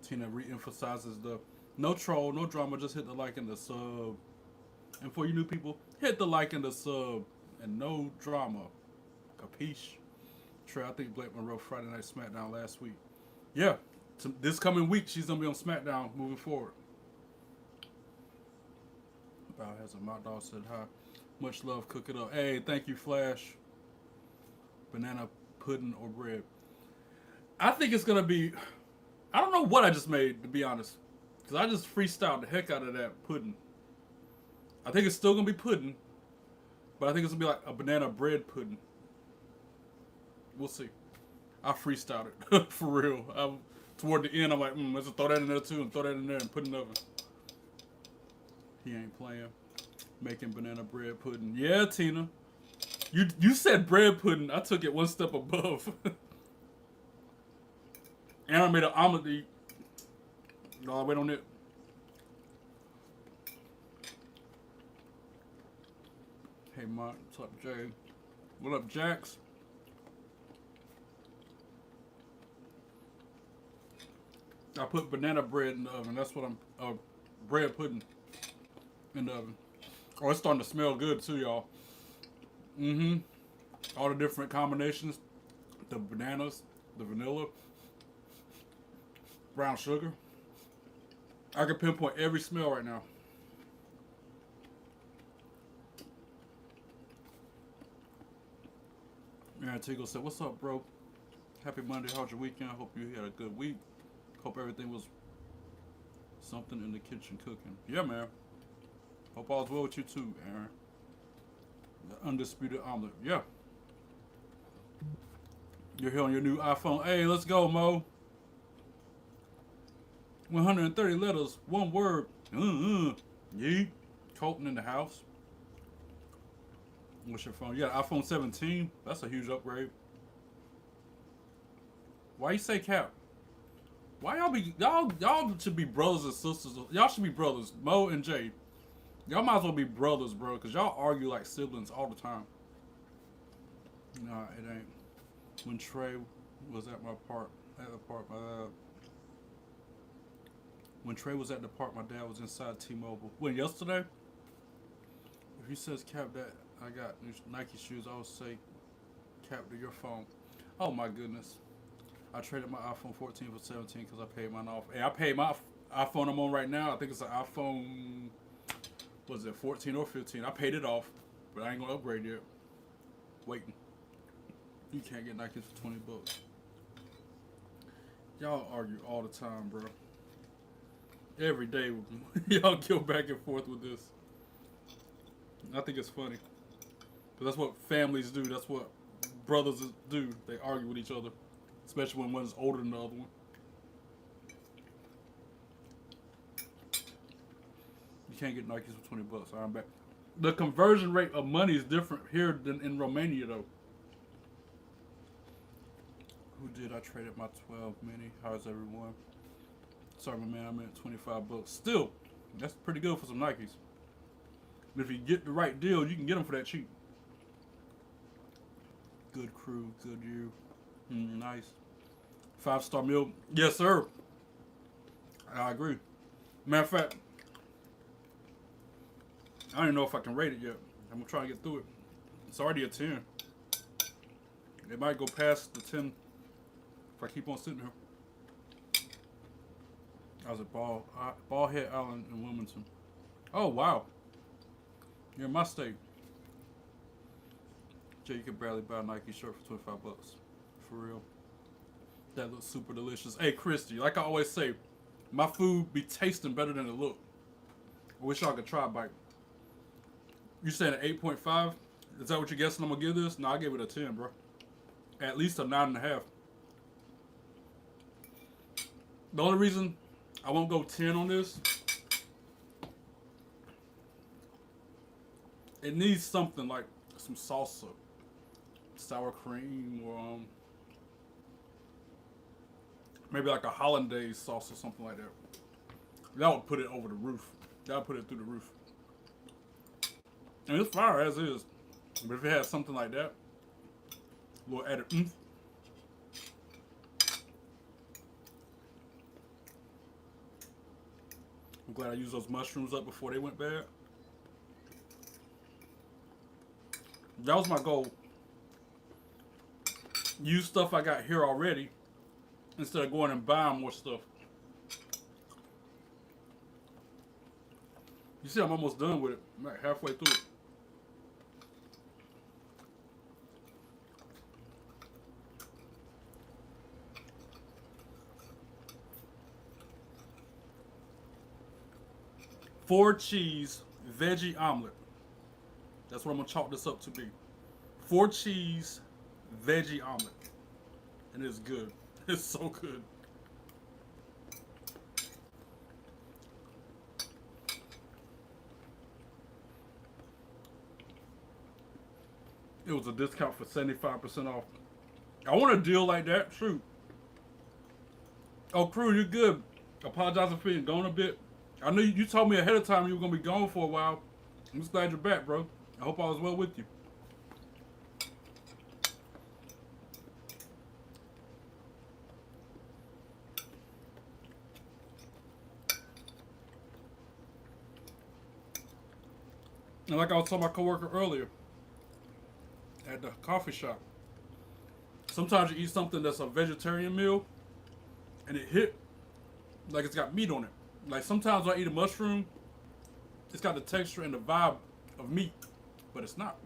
[SPEAKER 1] Tina re-emphasizes the no troll, no drama, just hit the like and the sub. And for you new people, hit the like and the sub. And no drama. Capiche? Trey, I think Blakeman wrote Friday Night SmackDown last week. Yeah. This coming week, she's going to be on SmackDown moving forward. Bow has a my dog said hi. Much love, cook it up. Hey, thank you, Flash. Banana pudding or bread. I think it's going to be... I don't know what I just made, to be honest. Because I just freestyled the heck out of that pudding. I think it's still going to be pudding. But I think it's going to be like a banana bread pudding. We'll see. I freestyled it. For real. Toward the end, I'm like, let's just throw that in there too. And throw that in there and put it in the oven. He ain't playing. Making banana bread pudding. Yeah, Tina. You said bread pudding. I took it one step above. And I made an omelet to eat. No, I wait on it. Hey, Mark. What's up, Jay? What up, Jax? I put banana bread in the oven. That's what I'm... bread pudding in the oven. Oh, it's starting to smell good, too, y'all. All the different combinations. The bananas. The vanilla. Brown sugar. I can pinpoint every smell right now. Aaron Teagle said, what's up, bro? Happy Monday. How's your weekend? Hope you had a good week. Hope everything was something in the kitchen cooking. Yeah, man. Hope all's well with you too, Aaron. The undisputed omelet. Yeah. You're here on your new iPhone. Hey, let's go, Mo. 130 letters, one word. Yeet. Colton in the house. What's your phone? Yeah, iPhone 17. That's a huge upgrade. Why you say cap? Why y'all should be brothers and sisters. Y'all should be brothers. Mo and Jay. Y'all might as well be brothers, bro, because y'all argue like siblings all the time. Nah, it ain't. When Trey was at the park, when Trey was at the park, my dad was inside T-Mobile. When, yesterday? If he says cap that I got new Nike shoes, I would say cap to your phone. Oh my goodness. I traded my iPhone 14 for 17 because I paid mine off. Hey, I paid my iPhone I'm on right now. I think it's an iPhone, was it 14 or 15? I paid it off, but I ain't going to upgrade yet. Waiting. You can't get Nikes for 20 bucks. Y'all argue all the time, bro. Every day, y'all go back and forth with this. I think it's funny. Because that's what families do. That's what brothers do. They argue with each other. Especially when one's older than the other one. You can't get Nikes for 20 bucks. I'm back. The conversion rate of money is different here than in Romania, though. Who did I traded my 12 mini? How's everyone? Sorry, my man. I'm at 25 bucks. Still, that's pretty good for some Nikes. But if you get the right deal, you can get them for that cheap. Good crew, good you. Nice. 5-star meal. Yes, sir. I agree. Matter of fact, I don't even know if I can rate it yet. I'm gonna try to get through it. It's already a 10. It might go past the 10 if I keep on sitting here. I was at Ballhead Island in Wilmington. Oh, wow. You're in my state. Jay, you can barely buy a Nike shirt for $25. For real. That looks super delicious. Hey, Christy, like I always say, my food be tasting better than it look. I wish y'all could try a bite. You saying an 8.5? Is that what you're guessing I'm going to give this? No, I give it a 10, bro. At least a 9.5. The only reason I won't go 10 on this, it needs something like some salsa, sour cream, or maybe like a hollandaise sauce or something like that. That would put it over the roof. That would put it through the roof. And it's fire as is. But if it had something like that, a little added oomph. I'm glad I used those mushrooms up before they went bad. That was my goal. Use stuff I got here already instead of going and buying more stuff. You see, I'm almost done with it. I'm like halfway through it. Four cheese veggie omelet. That's what I'm gonna chalk this up to be. 4 cheese veggie omelet. And it's good. It's so good. It was a discount for 75% off. I want a deal like that. Shoot. Oh, crew, you're good. Apologizing for being gone a bit. I know you told me ahead of time you were going to be gone for a while. I'm just glad you're back, bro. I hope all is well with you. And like I was telling my coworker earlier at the coffee shop, sometimes you eat something that's a vegetarian meal and it hit like it's got meat on it. Like sometimes I eat a mushroom, it's got the texture and the vibe of meat, but it's not.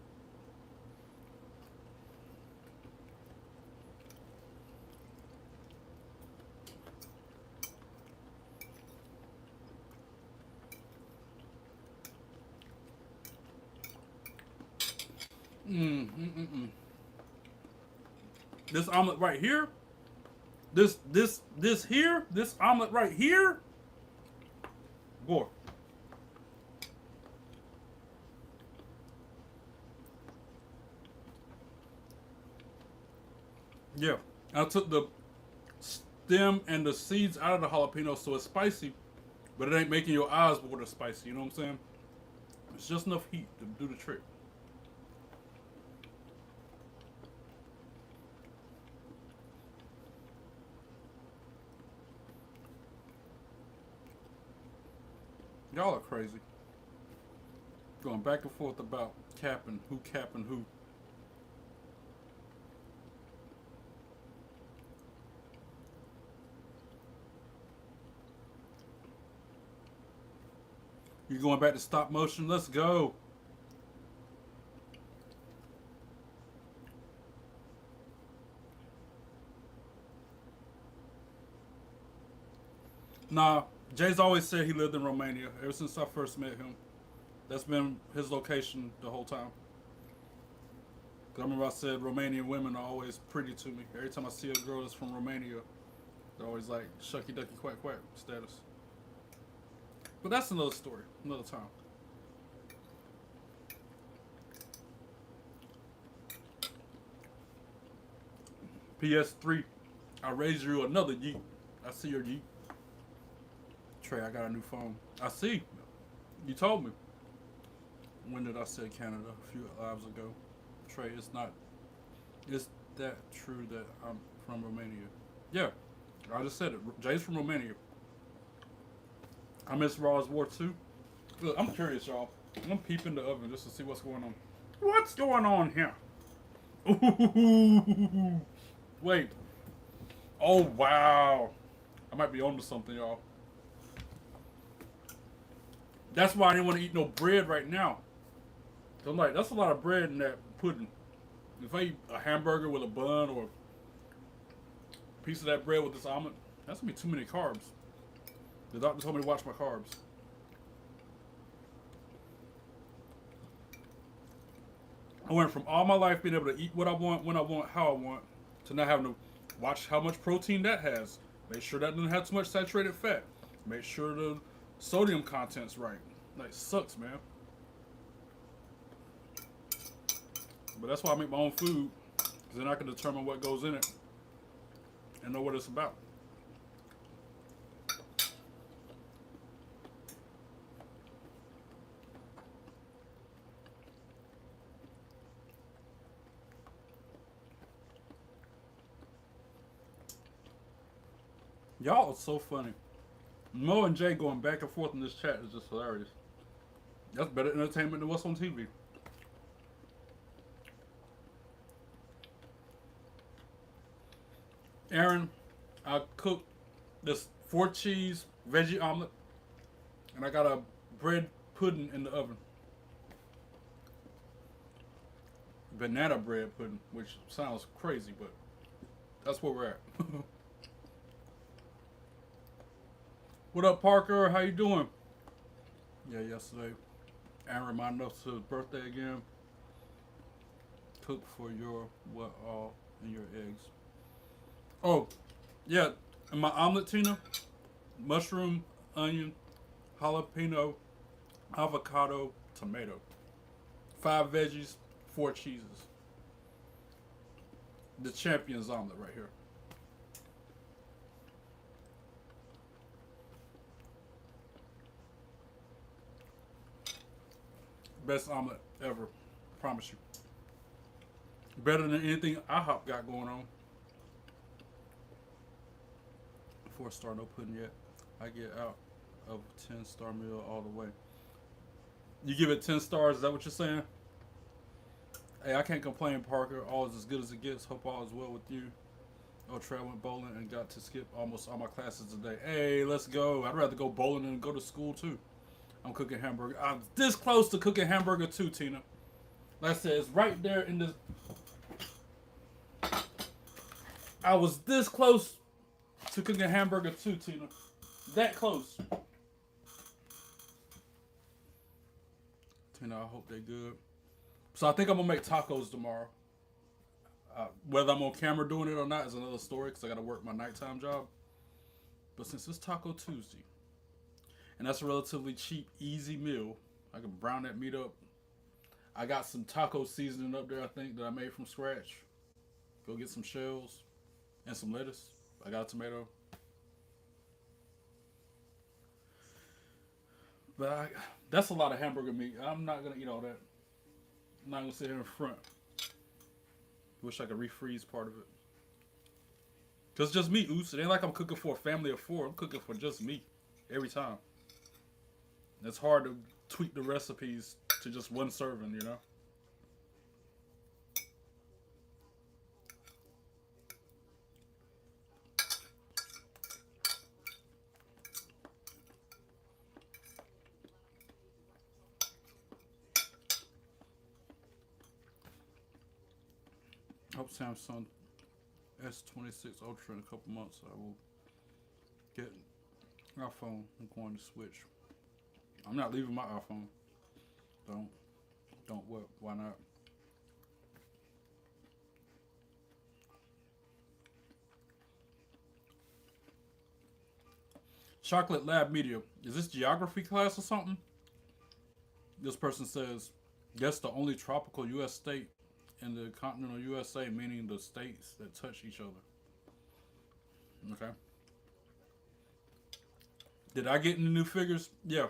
[SPEAKER 1] This omelet right here, this omelet right here, boy. Yeah, I took the stem and the seeds out of the jalapeno, so it's spicy, but it ain't making your eyes water spicy. You know what I'm saying? It's just enough heat to do the trick. Y'all are crazy. Going back and forth about capping who. You going back to stop motion? Let's go. Nah, Jay's always said he lived in Romania ever since I first met him. That's been his location the whole time. Cause I remember I said Romanian women are always pretty to me. Every time I see a girl that's from Romania, they're always like shucky ducky quack quack status. But that's another story, another time. PS3, I raised you another yeet. I see your yeet. Trey, I got a new phone. I see. You told me. When did I say Canada? A few lives ago. Trey, it's not. Is that true that I'm from Romania? Yeah, I just said it. Jay's from Romania. I miss Raw's War too. Look, I'm curious, y'all. I'm gonna peep in the oven just to see what's going on. What's going on here? Ooh, wait. Oh wow. I might be onto something, y'all. That's why I didn't want to eat no bread right now. So I'm like, that's a lot of bread in that pudding. If I eat a hamburger with a bun or a piece of that bread with this omelet, that's gonna be too many carbs. The doctor told me to watch my carbs. I went from all my life being able to eat what I want, when I want, how I want, to now having to watch how much protein that has. Make sure that doesn't have too much saturated fat. Make sure the sodium content's right. Like, sucks, man. But that's why I make my own food, because then I can determine what goes in it and know what it's about. Y'all are so funny. Mo and Jay going back and forth in this chat is just hilarious. That's better entertainment than what's on TV. Aaron, I cooked this 4-cheese veggie omelet, and I got a bread pudding in the oven. Banana bread pudding, which sounds crazy, but that's where we're at. What up, Parker? How you doing? Yeah, yesterday, Aaron reminded us of his birthday again. Cook for your what all and your eggs. Oh, yeah, and my omelet, Tina, mushroom, onion, jalapeno, avocado, tomato. 5 veggies, 4 cheeses. The champion's omelet right here. Best omelet ever. Promise you. Better than anything IHOP got going on. 4-star, no pudding yet. I get out of 10-star meal all the way. You give it 10 stars, is that what you're saying? Hey, I can't complain, Parker. All is as good as it gets. Hope all is well with you. Oh, Trey went bowling and got to skip almost all my classes today. Hey, let's go. I'd rather go bowling than go to school, too. I'm cooking hamburger. I'm this close to cooking hamburger, too, Tina. Like I said, it's right there in this. I was this close to cooking hamburger, too, Tina. That close. Tina, I hope they're good. So I think I'm going to make tacos tomorrow. Whether I'm on camera doing it or not is another story because I got to work my nighttime job. But since it's Taco Tuesday, and that's a relatively cheap, easy meal, I can brown that meat up. I got some taco seasoning up there, I think, that I made from scratch. Go get some shells and some lettuce. I got a tomato. But that's a lot of hamburger meat. I'm not going to eat all that. I'm not going to sit here in front. Wish I could refreeze part of it. Because it's just me, Oos. It ain't like I'm cooking for a family of 4. I'm cooking for just me. Every time. It's hard to tweak the recipes to just one serving, you know? Hope Samsung S26 Ultra in a couple months. I will get an iPhone. I'm going to switch. I'm not leaving my iPhone. Don't what? Why not? Chocolate Lab Media. Is this geography class or something? This person says, guess the only tropical U.S. state in the continental USA, meaning the states that touch each other. Okay. Did I get any new figures? Yeah.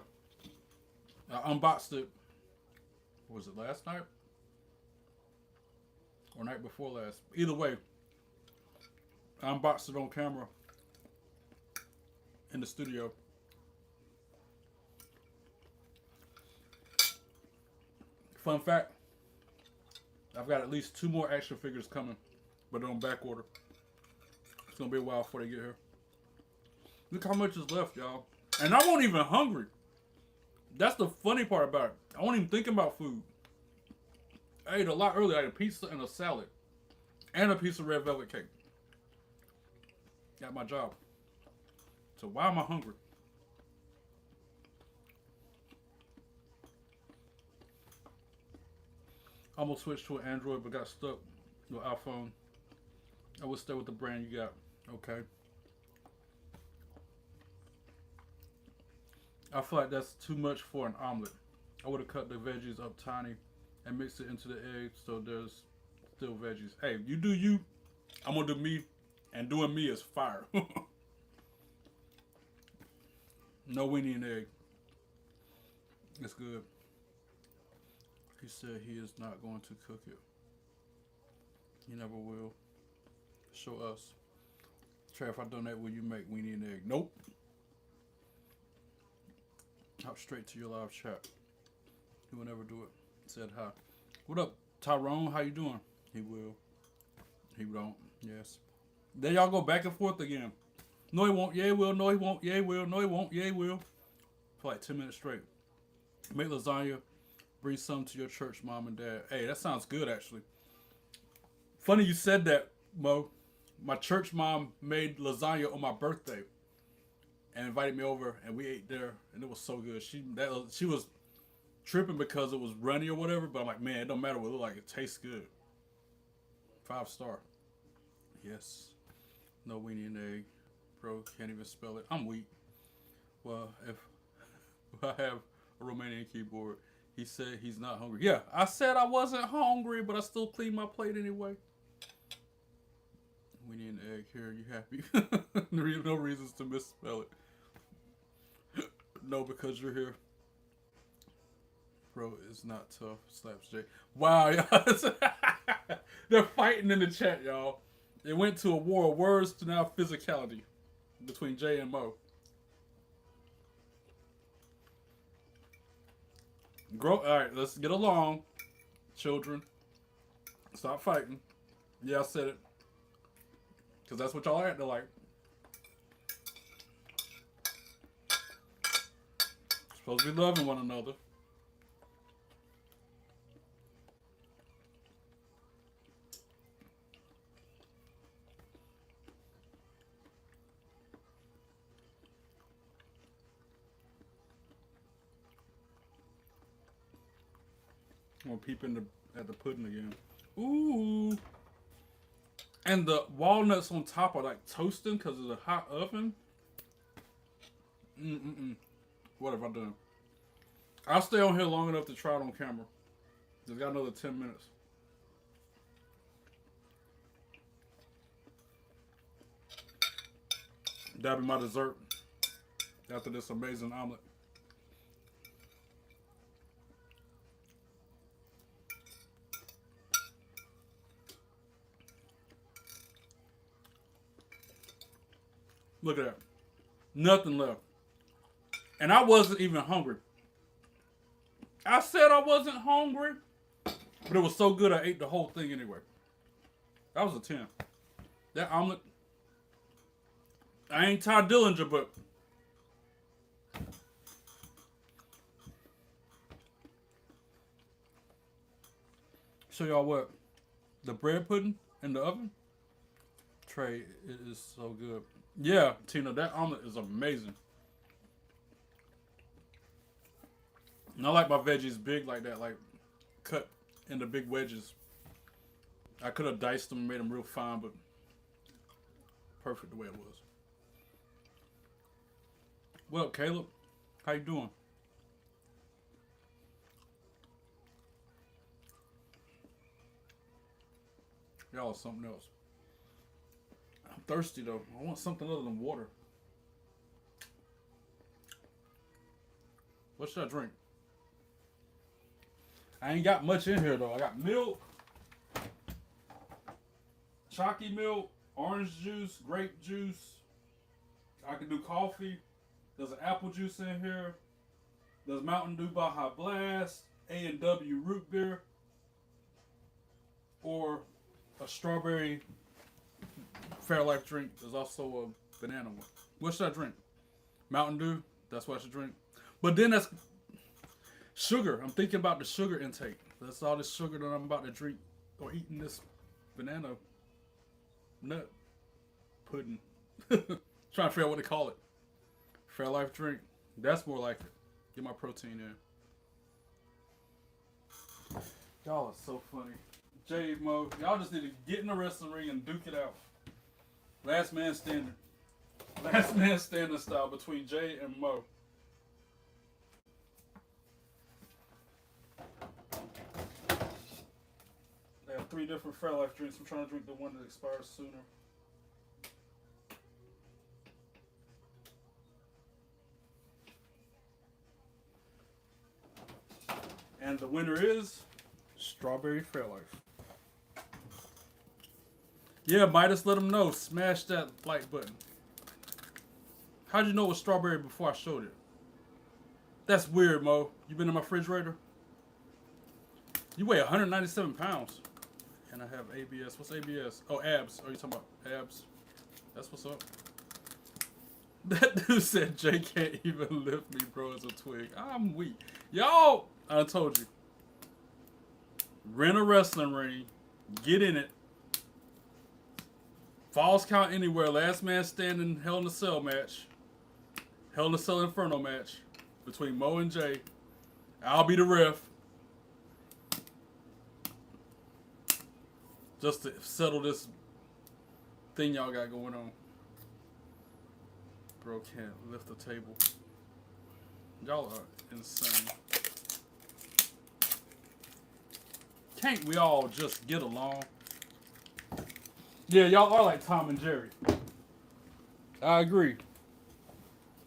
[SPEAKER 1] I unboxed it. Was it last night? Or night before last? Either way, I unboxed it on camera in the studio. Fun fact, I've got at least 2 more action figures coming, but they're on back order. It's going to be a while before they get here. Look how much is left, y'all. And I wasn't even hungry. That's the funny part about it. I wasn't even thinking about food. I ate a lot earlier. I ate a pizza and a salad. And a piece of red velvet cake. Got my job. So why am I hungry? Almost switched to an Android, but got stuck with iPhone. I would stay with the brand you got. Okay. I feel like that's too much for an omelet. I would have cut the veggies up tiny and mixed it into the egg so there's still veggies. Hey, you do you. I'm gonna do me, and doing me is fire. No weenie and egg. It's good. He said he is not going to cook it. He never will. Show us. Trey, if I donate, will you make weenie and egg? Nope. Hop straight to your live chat. He will never do it. Said hi. What up, Tyrone? How you doing? He will. He don't. Yes. Then y'all go back and forth again. No, he won't. Yeah, he will. No, he won't. Yeah, he will. No, he won't. Yeah, he will. For like 10 minutes straight. Make lasagna. Bring some to your church, mom and dad. Hey, that sounds good, actually. Funny you said that, Mo. My church mom made lasagna on my birthday and invited me over, and we ate there, and it was so good. She was tripping because it was runny or whatever, but I'm like, man, it don't matter what it looks like. It tastes good. 5-star. Yes. No weenie and egg. Bro, can't even spell it. I'm weak. Well, if I have a Romanian keyboard, he said he's not hungry. Yeah, I said I wasn't hungry, but I still cleaned my plate anyway. Weenie and egg. Here, you happy? No reasons to misspell it. No, because you're here. Bro, it's not tough. Slaps Jay. Wow, y'all. They're fighting in the chat, y'all. It went to a war of words to now physicality between Jay and Mo. Alright, let's get along, children. Stop fighting. Yeah, I said it. Because that's what y'all acting like. Supposed to be loving one another. I'm gonna peep at the pudding again. Ooh. And the walnuts on top are like toasting because of the hot oven. What have I done? I'll stay on here long enough to try it on camera. Just got another 10 minutes. That'll be my dessert after this amazing omelet. Look at that. Nothing left. And I wasn't even hungry. I said I wasn't hungry. But it was so good I ate the whole thing anyway. That was a 10. That omelet. I ain't Ty Dillinger, but show y'all what. The bread pudding in the oven. Trey, it is so good. Yeah, Tina, that omelet is amazing. And I like my veggies big like that, like cut into big wedges. I could have diced them and made them real fine, but perfect the way it was. What up, Caleb? How you doing? Y'all are something else. I'm thirsty though. I want something other than water. What should I drink? I ain't got much in here though. I got milk, chalky milk, orange juice, grape juice. I can do coffee. There's an apple juice in here. There's Mountain Dew Baja Blast, A&W root beer, or a strawberry Fairlife drink. There's also a banana one. What should I drink? Mountain Dew. That's what I should drink. But then that's sugar. I'm thinking about the sugar intake. That's all this sugar that I'm about to drink or eating this banana nut pudding. Trying to figure out what to call it. Fairlife drink. That's more like it. Get my protein in. Y'all are so funny. Jay, Mo, y'all just need to get in the wrestling ring and duke it out. Last man standing. Last man standing style between Jay and Mo. They have 3 different Fairlife drinks. I'm trying to drink the one that expires sooner. And the winner is Strawberry Fairlife. Yeah, Midas, let them know. Smash that like button. How'd you know it was strawberry before I showed it? That's weird, Mo. You been in my refrigerator? You weigh 197 pounds. And I have ABS. What's ABS? Oh, abs. Oh, you talking about abs? That's what's up. That dude said Jay can't even lift me, bro, as a twig. I'm weak. Y'all, I told you. Rent a wrestling ring. Get in it. Falls count anywhere. Last man standing Hell in a Cell match. Hell in a Cell Inferno match. Between Mo and Jay. I'll be the ref. Just to settle this thing y'all got going on. Bro can't lift the table. Y'all are insane. Can't we all just get along? Yeah, y'all are like Tom and Jerry. I agree.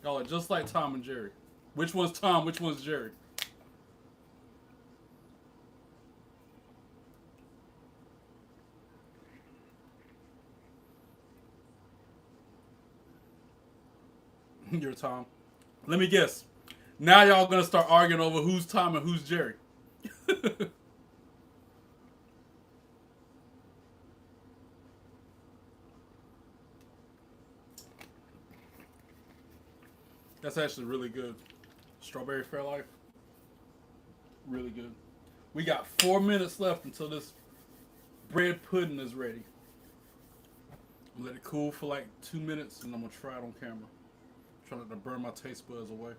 [SPEAKER 1] Y'all are just like Tom and Jerry. Which one's Tom? Which one's Jerry? You're Tom. Let me guess. Now y'all gonna start arguing over who's Tom and who's Jerry. That's actually really good. Strawberry Fairlife. Really good. We got 4 minutes left until this bread pudding is ready. I'm gonna let it cool for like 2 minutes and I'm gonna try it on camera. I'm trying not to burn my taste buds away.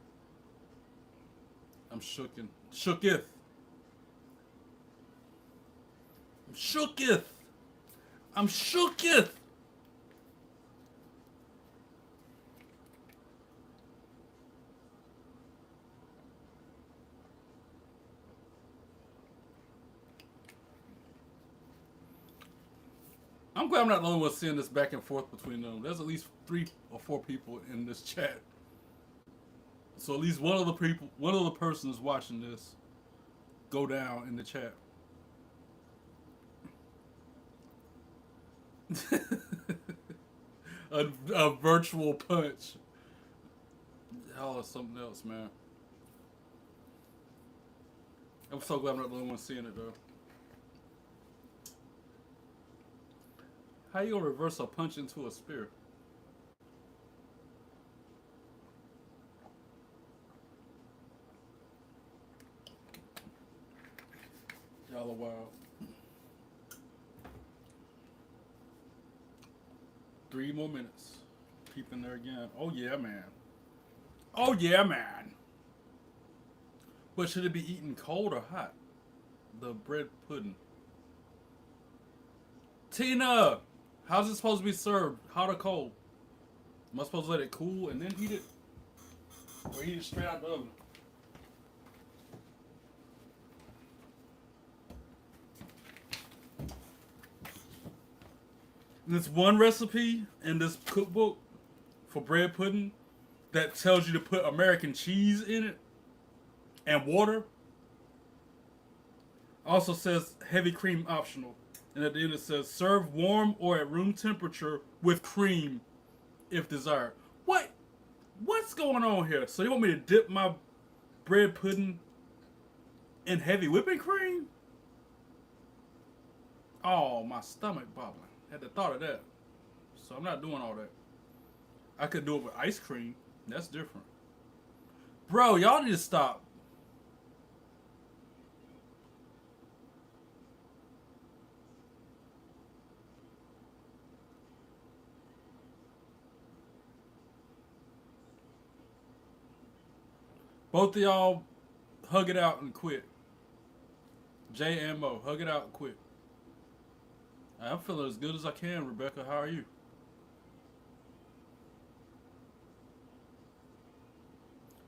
[SPEAKER 1] I'm shooken. Shooketh. I'm shooketh. I'm shooketh. I'm glad I'm not the only one seeing this back and forth between them. There's at least 3 or 4 people in this chat. So at least one of the persons watching this go down in the chat. a virtual punch. Y'all are something else, man. I'm so glad I'm not the only one seeing it, though. How you gonna reverse a punch into a spear? Y'all are wild. 3 more minutes. Peep in there again. Oh yeah, man. Oh yeah, man. But should it be eaten cold or hot? The bread pudding. Tina! How's it supposed to be served? Hot or cold? Am I supposed to let it cool and then eat it? Or eat it straight out the oven? There's one recipe in this cookbook for bread pudding that tells you to put American cheese in it and water. Also says heavy cream optional. And at the end it says, serve warm or at room temperature with cream if desired. What's going on here? So you want me to dip my bread pudding in heavy whipping cream? Oh, my stomach bobbling. Had the thought of that. So I'm not doing all that. I could do it with ice cream. That's different. Bro, y'all need to stop. Both of y'all hug it out and quit. J and Mo, hug it out and quit. I'm feeling as good as I can, Rebecca. How are you?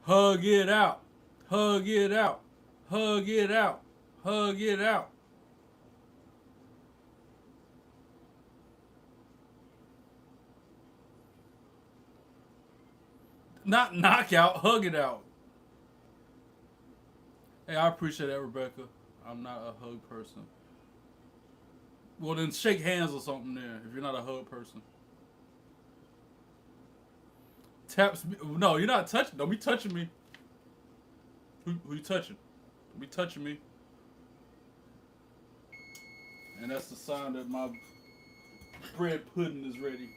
[SPEAKER 1] Hug it out. Hug it out. Hug it out. Hug it out. Not knockout, hug it out. Hey, I appreciate that, Rebecca. I'm not a hug person. Well, then shake hands or something there if you're not a hug person. Taps me. No, you're not touching. Don't be touching me. Who you touching? Don't be touching me. And that's the sign that my bread pudding is ready.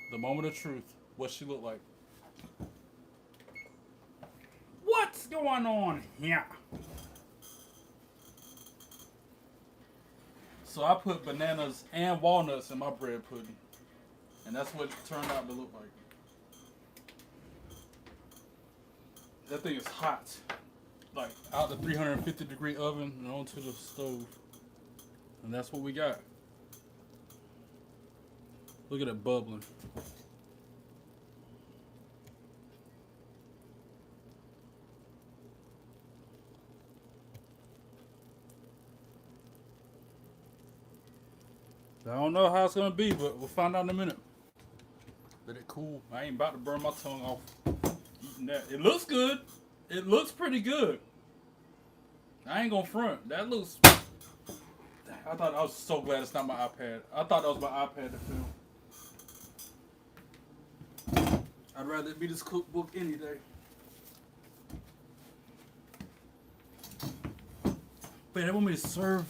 [SPEAKER 1] The moment of truth. What she look like. What's going on here? So I put bananas and walnuts in my bread pudding. And that's what it turned out to look like. That thing is hot. Like out the 350-degree oven and onto the stove. And that's what we got. Look at it bubbling. I don't know how it's gonna be, but we'll find out in a minute. Let it cool. I ain't about to burn my tongue off eating that. It looks good. It looks pretty good. I ain't gonna front. That looks. I was so glad it's not my iPad. I thought that was my iPad to film. I'd rather it be this cookbook any day. But they want me to serve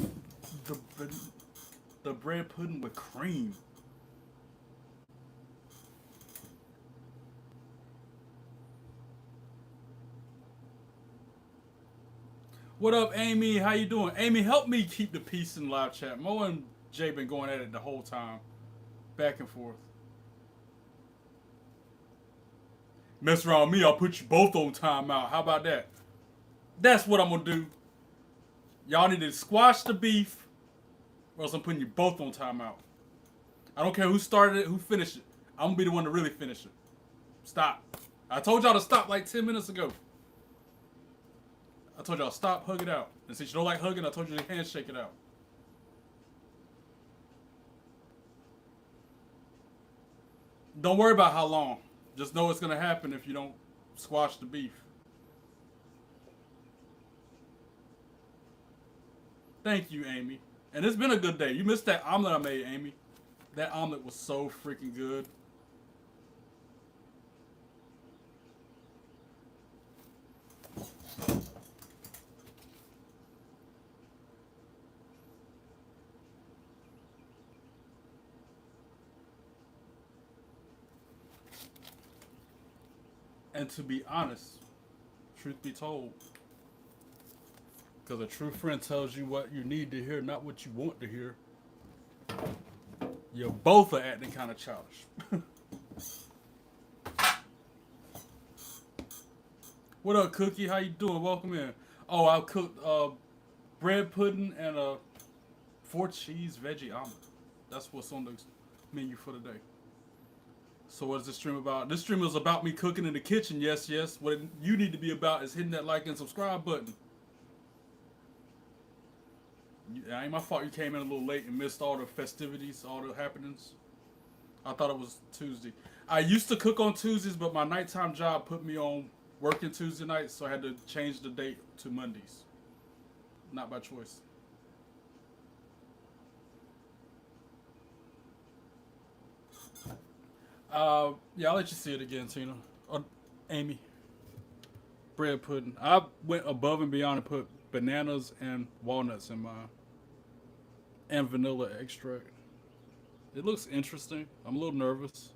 [SPEAKER 1] the bread pudding with cream. What up, Amy? How you doing? Amy, help me keep the peace in live chat. Mo and Jay been going at it the whole time. Back and forth. Mess around with me, I'll put you both on timeout. How about that? That's what I'm gonna do. Y'all need to squash the beef, or else I'm putting you both on timeout. I don't care who started it, who finished it. I'm gonna be the one to really finish it. Stop. I told y'all to stop like 10 minutes ago. I told y'all stop, hug it out. And since you don't like hugging, I told you to handshake it out. Don't worry about how long. Just know it's gonna happen if you don't squash the beef. Thank you, Amy. And it's been a good day. You missed that omelet I made, Amy. That omelet was so freaking good. And to be honest, truth be told, because a true friend tells you what you need to hear, not what you want to hear, you both are acting kind of childish. What up, Cookie? How you doing? Welcome in. Oh, I cooked bread pudding and a 4-cheese veggie omelet. That's what's on the menu for today. So what is this stream about? This stream is about me cooking in the kitchen. Yes, yes. What you need to be about is hitting that like and subscribe button. It ain't my fault you came in a little late and missed all the festivities, all the happenings. I thought it was Tuesday. I used to cook on Tuesdays, but my nighttime job put me on working Tuesday nights, so I had to change the date to Mondays. Not by choice. Yeah, I'll let you see it again, Tina. Or Amy. Bread pudding. I went above and beyond and put bananas and walnuts in mine. And vanilla extract. It looks interesting. I'm a little nervous.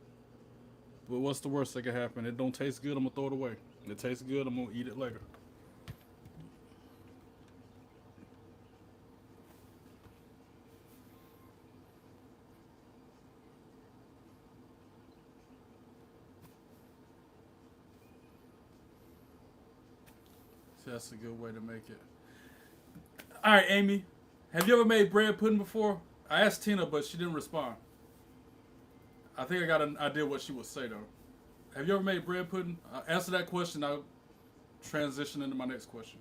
[SPEAKER 1] But what's the worst that could happen? It don't taste good, I'm gonna throw it away. It tastes good, I'm gonna eat it later. So that's a good way to make it. All right, Amy. Have you ever made bread pudding before? I asked Tina, but she didn't respond. I think I got an idea what she would say, though. Have you ever made bread pudding? Answer that question. I'll transition into my next question.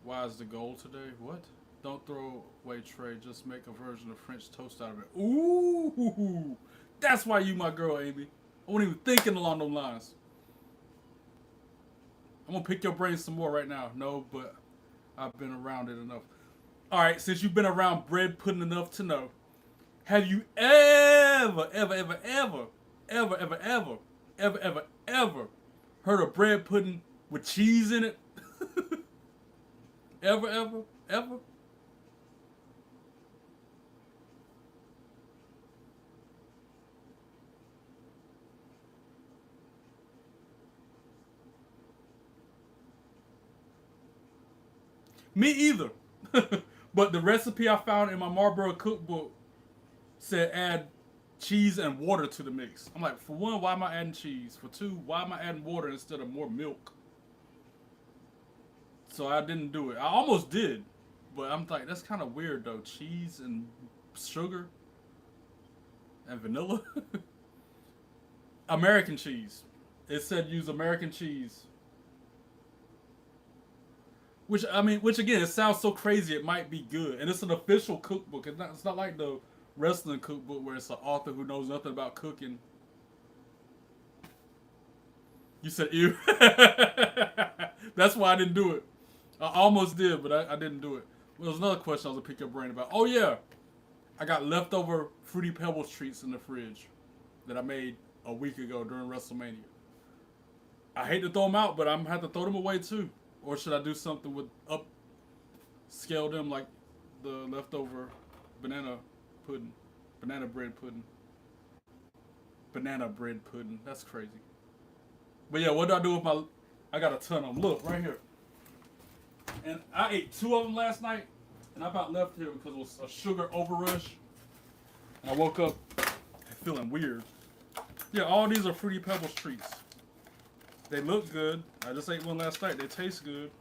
[SPEAKER 1] Why is the goal today? What? Don't throw away Trey. Just make a version of French toast out of it. Ooh. That's why you my girl, Amy. I wasn't even thinking along those lines. I'm going to pick your brain some more right now. No, but I've been around it enough. All right, since you've been around bread pudding enough to know, have you ever heard of bread pudding with cheese in it? Ever? Me either. But the recipe I found in my Marlboro cookbook said add cheese and water to the mix. I'm like, for one, why am I adding cheese? For two, why am I adding water instead of more milk? So I didn't do it. I almost did, but I'm like, that's kind of weird though. Cheese and sugar and vanilla. American cheese. It said use American cheese. Which again, it sounds so crazy. It might be good, and it's an official cookbook. It's not like the wrestling cookbook where it's an author who knows nothing about cooking. You said ew. That's why I didn't do it. I almost did, but I didn't do it. Well, there's another question I was gonna pick your brain about. Oh yeah, I got leftover Fruity Pebbles treats in the fridge that I made a week ago during WrestleMania. I hate to throw them out, but I'm gonna have to throw them away too. Or should I do something with upscale them like the leftover banana pudding, banana bread pudding, banana bread pudding? That's crazy. But yeah, what do I do with my? I got a ton of them. Look right here, and I ate 2 of them last night, and I about left here because it was a sugar overrush. And I woke up feeling weird. Yeah, all these are Fruity Pebbles treats. They look good. I just ate one last night. They taste good.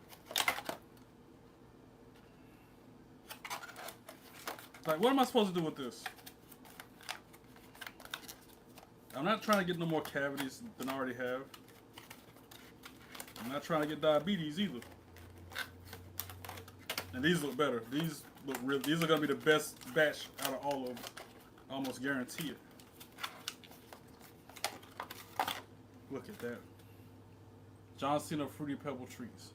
[SPEAKER 1] Like, what am I supposed to do with this? I'm not trying to get no more cavities than I already have. I'm not trying to get diabetes either. And these look better. These look real. These are gonna be the best batch out of all of them. I almost guarantee it. Look at that. John Cena Fruity Pebble treats.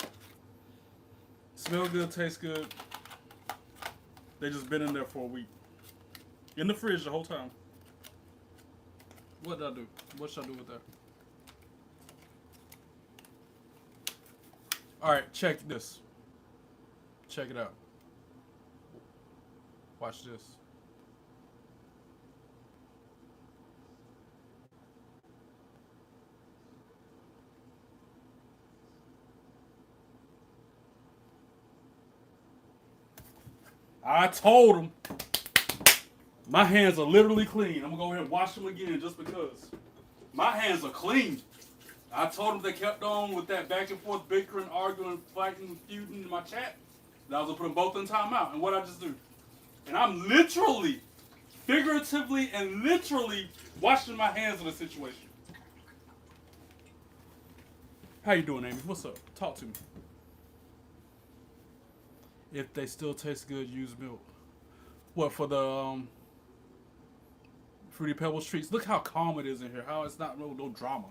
[SPEAKER 1] Smell good, taste good. They just been in there for a week. In the fridge the whole time. What did I do? What should I do with that? Alright, check this. Check it out. Watch this. I told him my hands are literally clean. I'm gonna go ahead and wash them again just because. My hands are clean. I told them they kept on with that back and forth bickering, arguing, fighting, feuding in my chat. That I was gonna put them both in timeout. And what I just do? And I'm literally, figuratively, and literally washing my hands in the situation. How you doing, Amy? What's up? Talk to me. If they still taste good, use milk. What, for the Fruity Pebbles treats? Look how calm it is in here. How it's not no drama.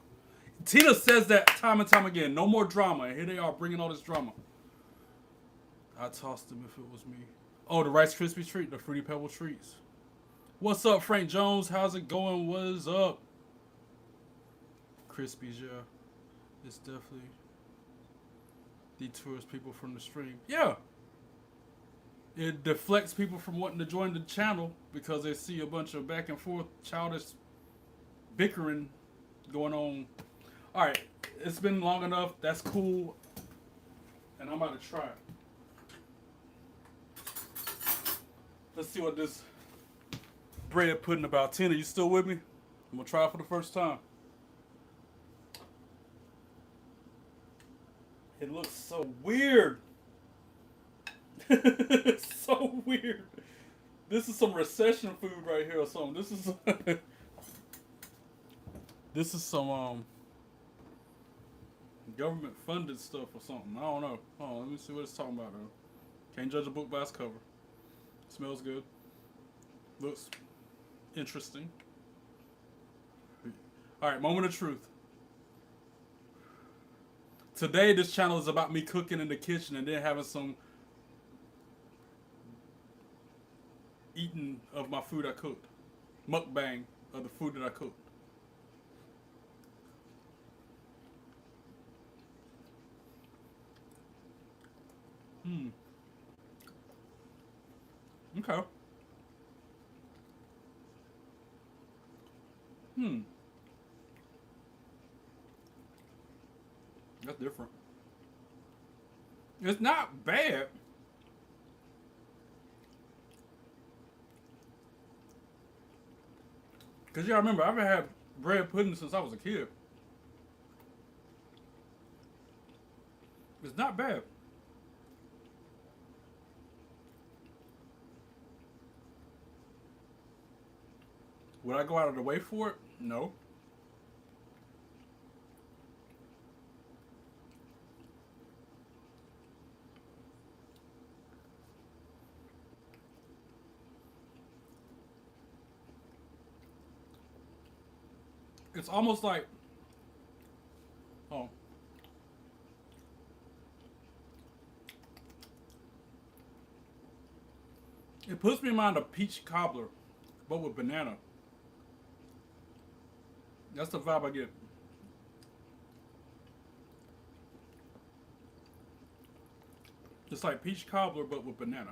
[SPEAKER 1] Tina says that time and time again. No more drama. And here they are bringing all this drama. I tossed them if it was me. Oh, the Rice Krispie treat, the Fruity Pebble treats. What's up, Frank Jones? How's it going? What is up? Krispies, yeah. It's definitely detours people from the stream. Yeah. It deflects people from wanting to join the channel because they see a bunch of back and forth childish bickering going on. Alright, it's been long enough. That's cool. And I'm about to try it. Let's see what this bread pudding about. Tina, you still with me? I'm going to try it for the first time. It looks so weird. It's so weird. This is some recession food right here or something. This is this is some government funded stuff or something. I don't know. Hold on, let me see what it's talking about though. Can't judge a book by its cover. Smells good. Looks interesting. Alright, moment of truth. Today, this channel is about me cooking in the kitchen and then having some eating of my food I cooked. Mukbang of the food that I cooked. Okay. That's different. It's not bad. Because y'all remember, I've had bread pudding since I was a kid. It's not bad. Would I go out of the way for it? No. It's almost like, oh, it puts me in mind of peach cobbler, but with banana. That's the vibe I get. It's like peach cobbler, but with banana.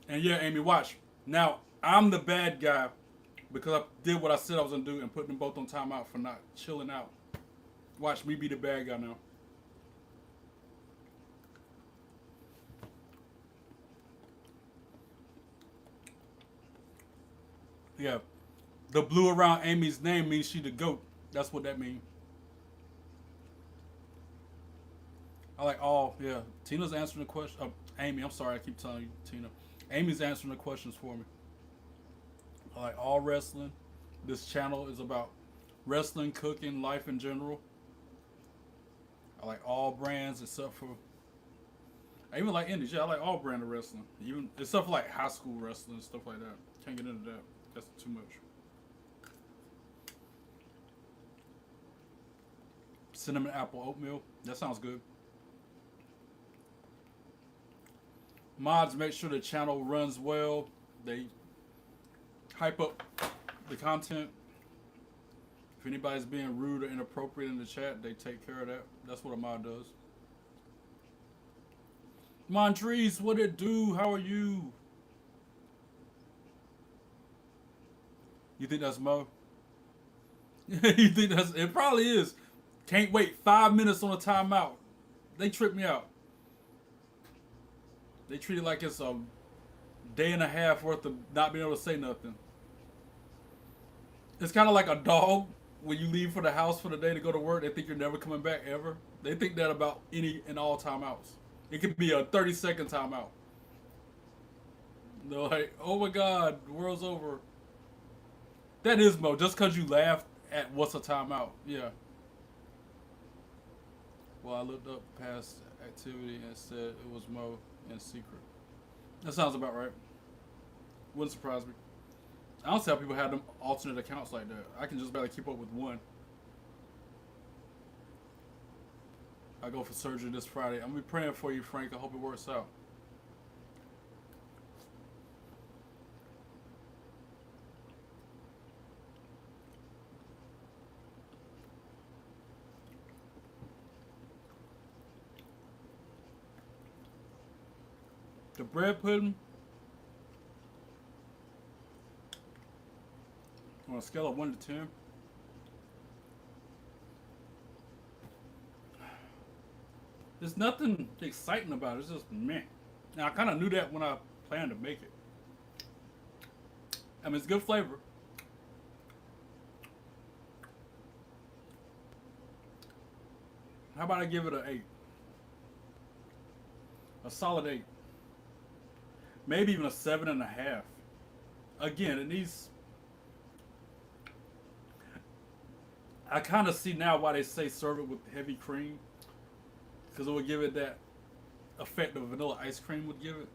[SPEAKER 1] And yeah, Amy, watch. Now, I'm the bad guy because I did what I said I was going to do and put them both on timeout for not chilling out. Watch me be the bad guy now. Yeah. The blue around Amy's name means she the GOAT. That's what that means. I like all, yeah. Tina's answering the question. Amy, I'm sorry, I keep telling you, Tina. Amy's answering the questions for me. I like all wrestling. This channel is about wrestling, cooking, life in general. I like all brands except for, I even like indies. Yeah, I like all brand of wrestling. Even except for like high school wrestling and stuff like that. Can't get into that. That's too much. Cinnamon apple oatmeal. That sounds good. Mods make sure the channel runs well. They hype up the content. If anybody's being rude or inappropriate in the chat, they take care of that. That's what a mod does. Mondries, what it do? How are you? You think that's Mo? You think that's... It probably is. Can't wait 5 minutes on a timeout. They tripped me out. They treat it like it's a day and a half worth of not being able to say nothing. It's kind of like a dog. When you leave for the house for the day to go to work, they think you're never coming back ever. They think that about any and all timeouts. It could be a 30-second timeout. They're like, oh my God, the world's over. That is Mo, just because you laughed at what's a timeout. Yeah. Well, I looked up past activity and said it was Mo in secret. That sounds about right. Wouldn't surprise me. I don't see how people have them alternate accounts like that. I can just barely keep up with one. I go for surgery this Friday. I'm gonna be praying for you, Frank. I hope it works out. The bread pudding, on a scale of 1 to 10, there's nothing exciting about it. It's just meh. Now I kind of knew that when I planned to make it. I mean, it's good flavor. How about I give it an 8? A solid 8. Maybe even a 7.5. Again, it needs. I kind of see now why they say serve it with heavy cream, because it would give it that effect of vanilla ice cream would give it.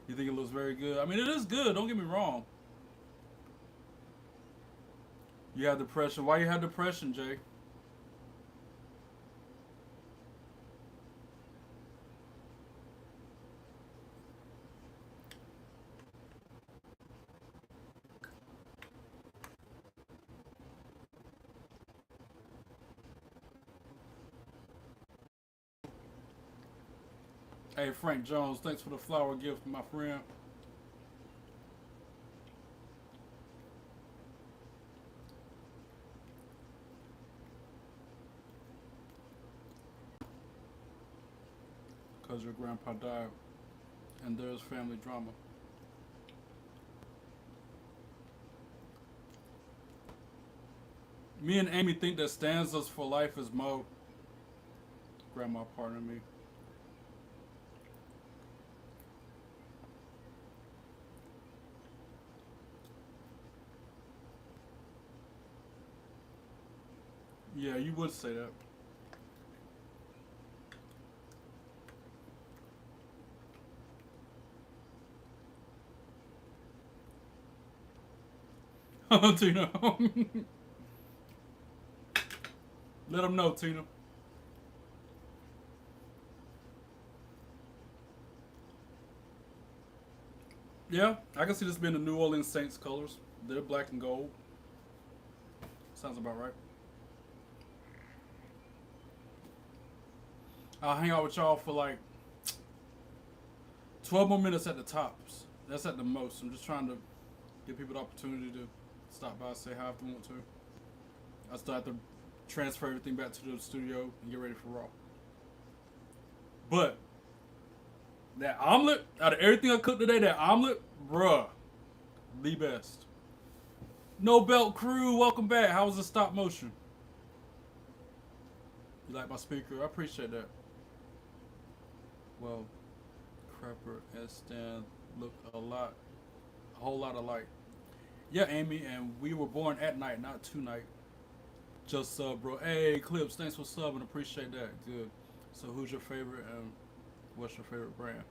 [SPEAKER 1] You think it looks very good? I mean, it is good. Don't get me wrong. You have depression. Why you have depression, Jay? Hey, Frank Jones, thanks for the flower gift, my friend. Because your grandpa died and there's family drama. Me and Amy think that stanzas for life is Mo. Grandma, pardon me. Yeah, you would say that. Tina. Let them know, Tina. Yeah, I can see this being the New Orleans Saints colors. They're black and gold. Sounds about right. I'll hang out with y'all for like 12 more minutes at the tops. That's at the most. I'm just trying to give people the opportunity to stop by, say hi if they want to. I still have to transfer everything back to the studio and get ready for Raw. But that omelet, out of everything I cooked today, that omelet, bruh, the best. No Belt Crew, welcome back. How was the stop motion? You like my speaker? I appreciate that. Well, Crapper and Stan look a whole lot alike. Yeah, Amy, and we were born at night, not tonight. Just sub, bro. Hey, Clips, thanks for subbing. Appreciate that. Good. So, who's your favorite and what's your favorite brand?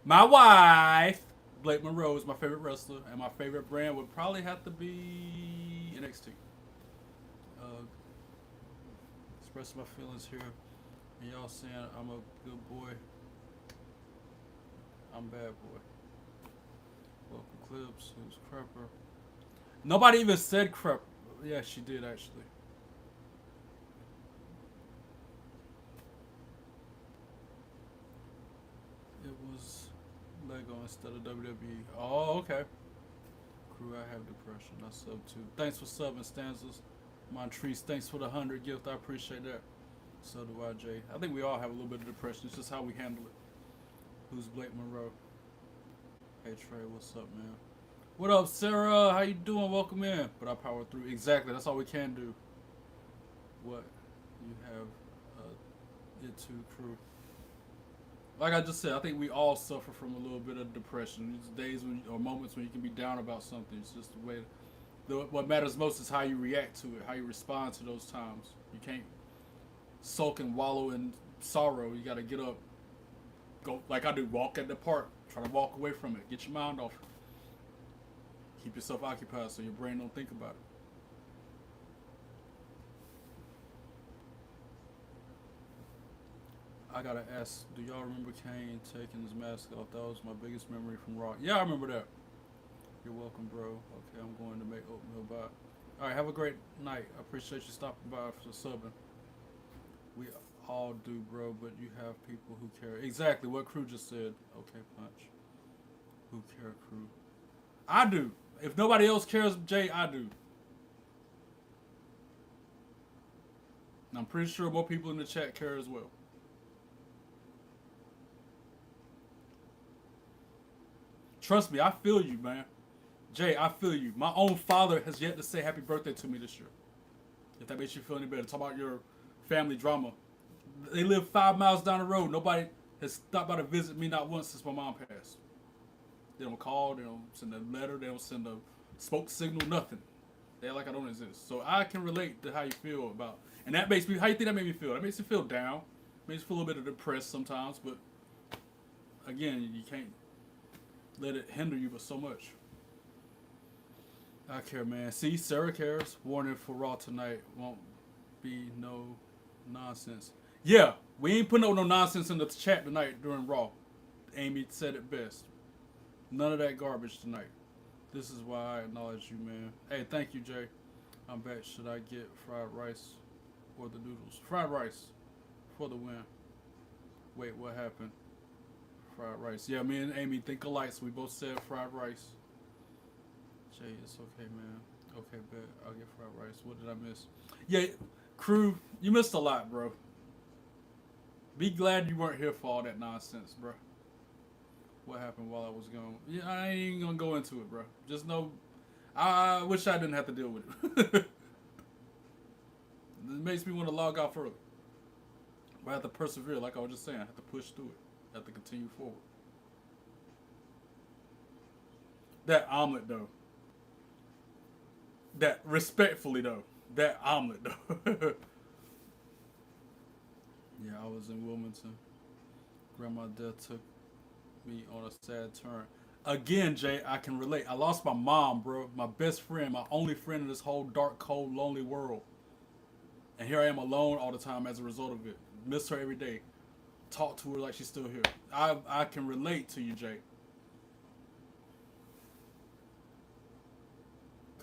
[SPEAKER 1] My wife, Blake Monroe, is my favorite wrestler, and my favorite brand would probably have to be NXT. Expressing my feelings here, and y'all saying I'm a good boy. I'm bad boy. Welcome, Clips. Who's Crepper? Nobody even said Crepper. Yeah, she did actually. It was Lego instead of WWE. Oh, okay. Crew, I have depression. I sub too. Thanks for subbing, Stanzas. Montrese, thanks for the 100 gift. I appreciate that. So do I, Jay. I think we all have a little bit of depression. It's just how we handle it. Who's Blake Monroe? Hey, Trey, what's up, man? What up, Sarah? How you doing? Welcome in. But I power through. Exactly. That's all we can do. What? You have it too, crew. Like I just said, I think we all suffer from a little bit of depression. These days when, or moments when you can be down about something. It's just the way. What matters most is how you react to it, how you respond to those times. You can't sulk and wallow in sorrow. You got to get up, go like I do, walk at the park, Try to walk away from it. Get your mind off it. Keep yourself occupied so your brain don't think about it. I gotta ask, do y'all remember Kane taking his mask off? That was my biggest memory from Raw. Yeah, I remember that. You're welcome, bro. Okay, I'm going to make oatmeal by. Alright, have a great night. I appreciate you stopping by for subbing. We all do, bro, but you have people who care. Exactly what Crew just said. Okay, Punch. Who care, Crew? I do. If nobody else cares, Jay, I do. And I'm pretty sure more people in the chat care as well. Trust me, I feel you, man. Jay, I feel you. My own father has yet to say happy birthday to me this year. If that makes you feel any better. Talk about your family drama. They live 5 miles down the road. Nobody has stopped by to visit me not once since my mom passed. They don't call. They don't send a letter. They don't send a smoke signal. Nothing. They act like I don't exist. So I can relate to how you feel about. And that makes me. How you think that made me feel? That makes me feel down. Makes me feel a little bit of depressed sometimes. But again, you can't let it hinder you, but so much. I care, man. See, Sarah cares. Warning for Raw tonight. Won't be no nonsense. Yeah, we ain't putting no nonsense in the chat tonight during Raw. Amy said it best. None of that garbage tonight. This is why I acknowledge you, man. Hey, thank you, Jay. I'm back. Should I get fried rice or the noodles? Fried rice for the win. Wait, what happened? Fried rice. Yeah, me and Amy think alike, so we both said fried rice. Jay, it's okay, man. Okay, bet. I'll get fried rice. What did I miss? Yeah, Crew, you missed a lot, bro. Be glad you weren't here for all that nonsense, bro. What happened while I was gone? Yeah, I ain't even gonna go into it, bro. Just know, I wish I didn't have to deal with it. It makes me want to log off early. But I have to persevere, like I was just saying. I have to push through it. I have to continue forward. That omelet, though. That, respectfully, though. That omelet, though. Yeah, I was in Wilmington. Grandma's death took me on a sad turn. Again, Jay, I can relate. I lost my mom, bro. My best friend, my only friend in this whole dark, cold, lonely world. And here I am alone all the time as a result of it. Miss her every day. Talk to her like she's still here. I can relate to you, Jay.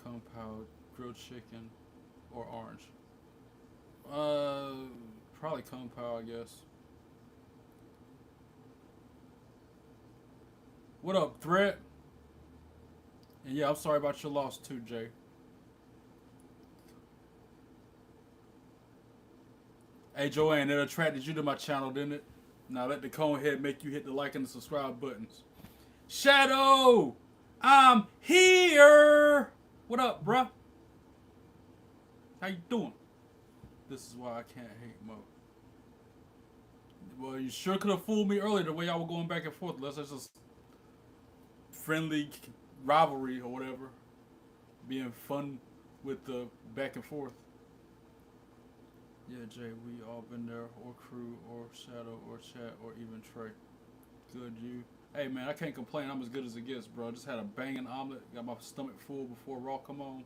[SPEAKER 1] Kung Pao, grilled chicken, or orange? Probably Kung Pao, I guess. What up, Threat? And yeah, I'm sorry about your loss too, Jay. Hey, Joanne, it attracted you to my channel, didn't it? Now let the cone head make you hit the like and the subscribe buttons. Shadow! I'm here! What up, bruh? How you doing? This is why I can't hate Mo. Well, you sure could have fooled me earlier the way y'all were going back and forth. Unless it's just friendly rivalry or whatever. Being fun with the back and forth. Yeah, Jay, we all been there, or Crew, or Shadow, or Chat, or even Trey. Good, you. Hey, man, I can't complain. I'm as good as it gets, bro. I just had a banging omelet. Got my stomach full before Raw come on.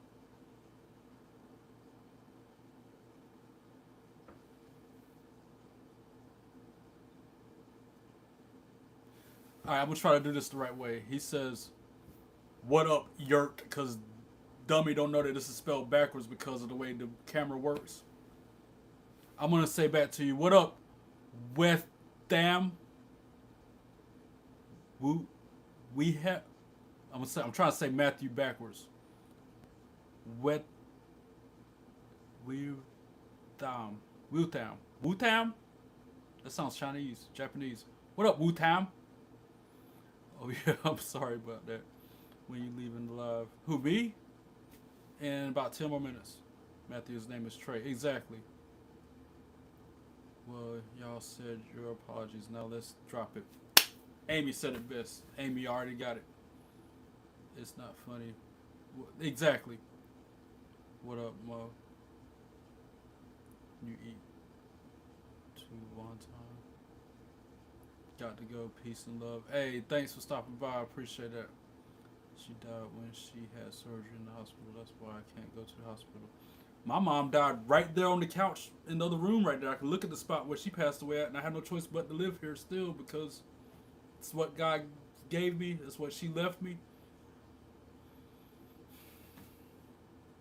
[SPEAKER 1] Alright, I'm going to try to do this the right way. He says, what up, Yerk? Because dummy don't know that this is spelled backwards because of the way the camera works. I'm going to say back to you, what up, West Ham? We have. I'm trying to say Matthew backwards. Wet. Wutam. Wutam? That sounds Chinese, Japanese. What up, Wutam? Oh yeah, I'm sorry about that. When you leaving the live. Who, me? In about 10 more minutes. Matthew's name is Trey. Exactly. Well, y'all said your apologies. Now let's drop it. Amy said it best. Amy already got it. It's not funny. Exactly. What up, Mo? You eat 2 wonton. Got to go. Peace and love. Hey, thanks for stopping by. I appreciate that. She died when she had surgery in the hospital. That's why I can't go to the hospital. My mom died right there on the couch in the other room right there. I can look at the spot where she passed away at, and I had no choice but to live here still because it's what God gave me. It's what she left me.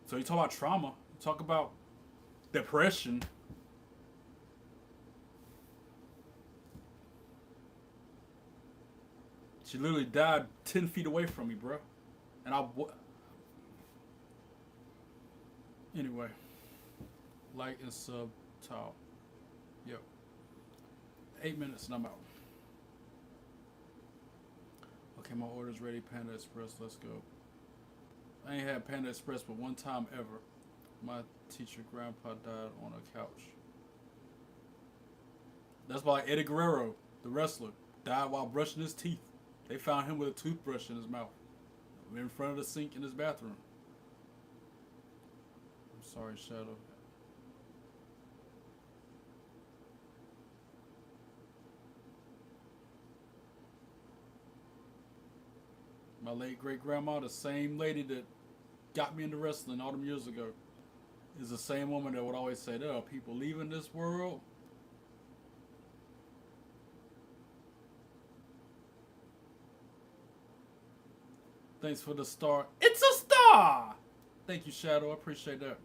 [SPEAKER 1] So you talk about trauma. You talk about depression. She literally died 10 feet away from me, bro. And anyway, like and sub top. Yep. 8 minutes and I'm out. Okay, my order's ready. Panda Express, let's go. I ain't had Panda Express but one time ever. My teacher grandpa died on a couch. That's by Eddie Guerrero, the wrestler. Died while brushing his teeth. They found him with a toothbrush in his mouth. In front of the sink in his bathroom. I'm sorry, Shadow. My late great grandma, the same lady that got me into wrestling all them years ago, is the same woman that would always say, there are people leaving this world. Thanks for the star. It's a star! Thank you, Shadow. I appreciate that.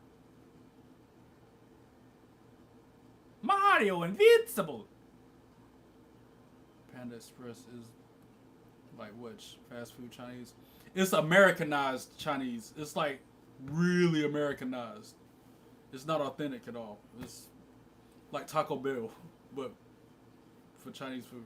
[SPEAKER 1] Mario Invincible! Panda Express is like what? Fast food Chinese? It's Americanized Chinese. It's like really Americanized. It's not authentic at all. It's like Taco Bell, but for Chinese food.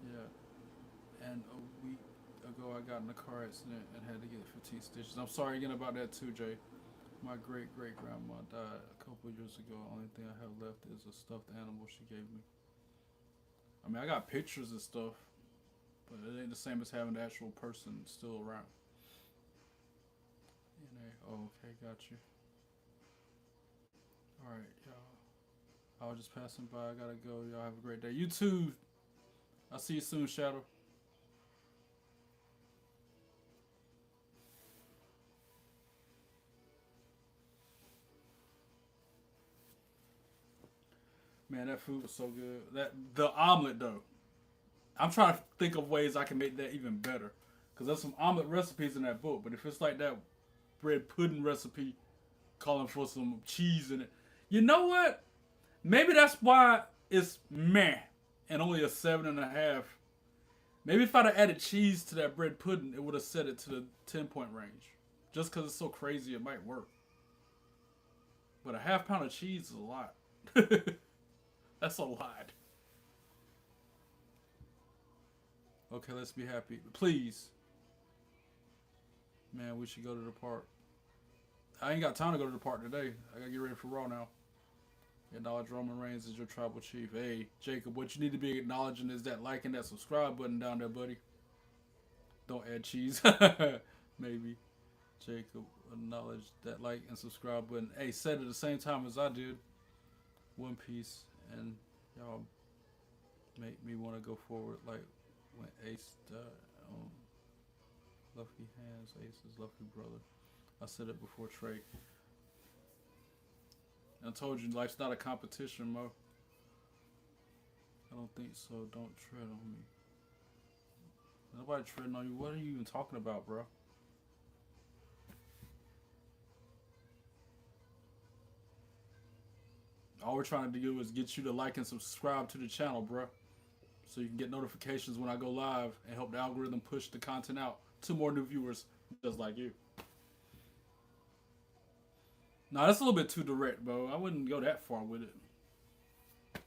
[SPEAKER 1] Yeah. And a week ago, I got in a car accident and had to get 15 stitches. I'm sorry again about that too, Jay. My great great grandma died a couple of years ago. Only thing I have left is a stuffed animal she gave me. I mean, I got pictures and stuff, but it ain't the same as having the actual person still around. Oh, okay, got you. All right, y'all. I was just passing by. I gotta go. Y'all have a great day. You too. I'll see you soon, Shadow. Man, that food was so good. The omelet though. I'm trying to think of ways I can make that even better. Cause there's some omelet recipes in that book, but if it's like that bread pudding recipe calling for some cheese in it, you know what? Maybe that's why it's meh and only a 7.5. Maybe if I'd have added cheese to that bread pudding, it would have set it to the 10-point range. Just because it's so crazy, it might work. But a half pound of cheese is a lot. That's a lot. Okay, let's be happy. Please. Man, we should go to the park. I ain't got time to go to the park today. I gotta get ready for Raw now. Acknowledge Roman Reigns as your tribal chief. Hey, Jacob, what you need to be acknowledging is that like and that subscribe button down there, buddy. Don't add cheese. Maybe. Jacob, acknowledge that like and subscribe button. Hey, said it at the same time as I did. One Piece. And y'all make me want to go forward like when Ace died. Lucky hands, Ace's lucky brother. I said it before, Trey. I told you life's not a competition, Mo. I don't think so. Don't tread on me. Nobody treading on you. What are you even talking about, bro? All we're trying to do is get you to like and subscribe to the channel, bro. So you can get notifications when I go live and help the algorithm push the content out to more new viewers just like you. Nah, that's a little bit too direct, bro. I wouldn't go that far with it.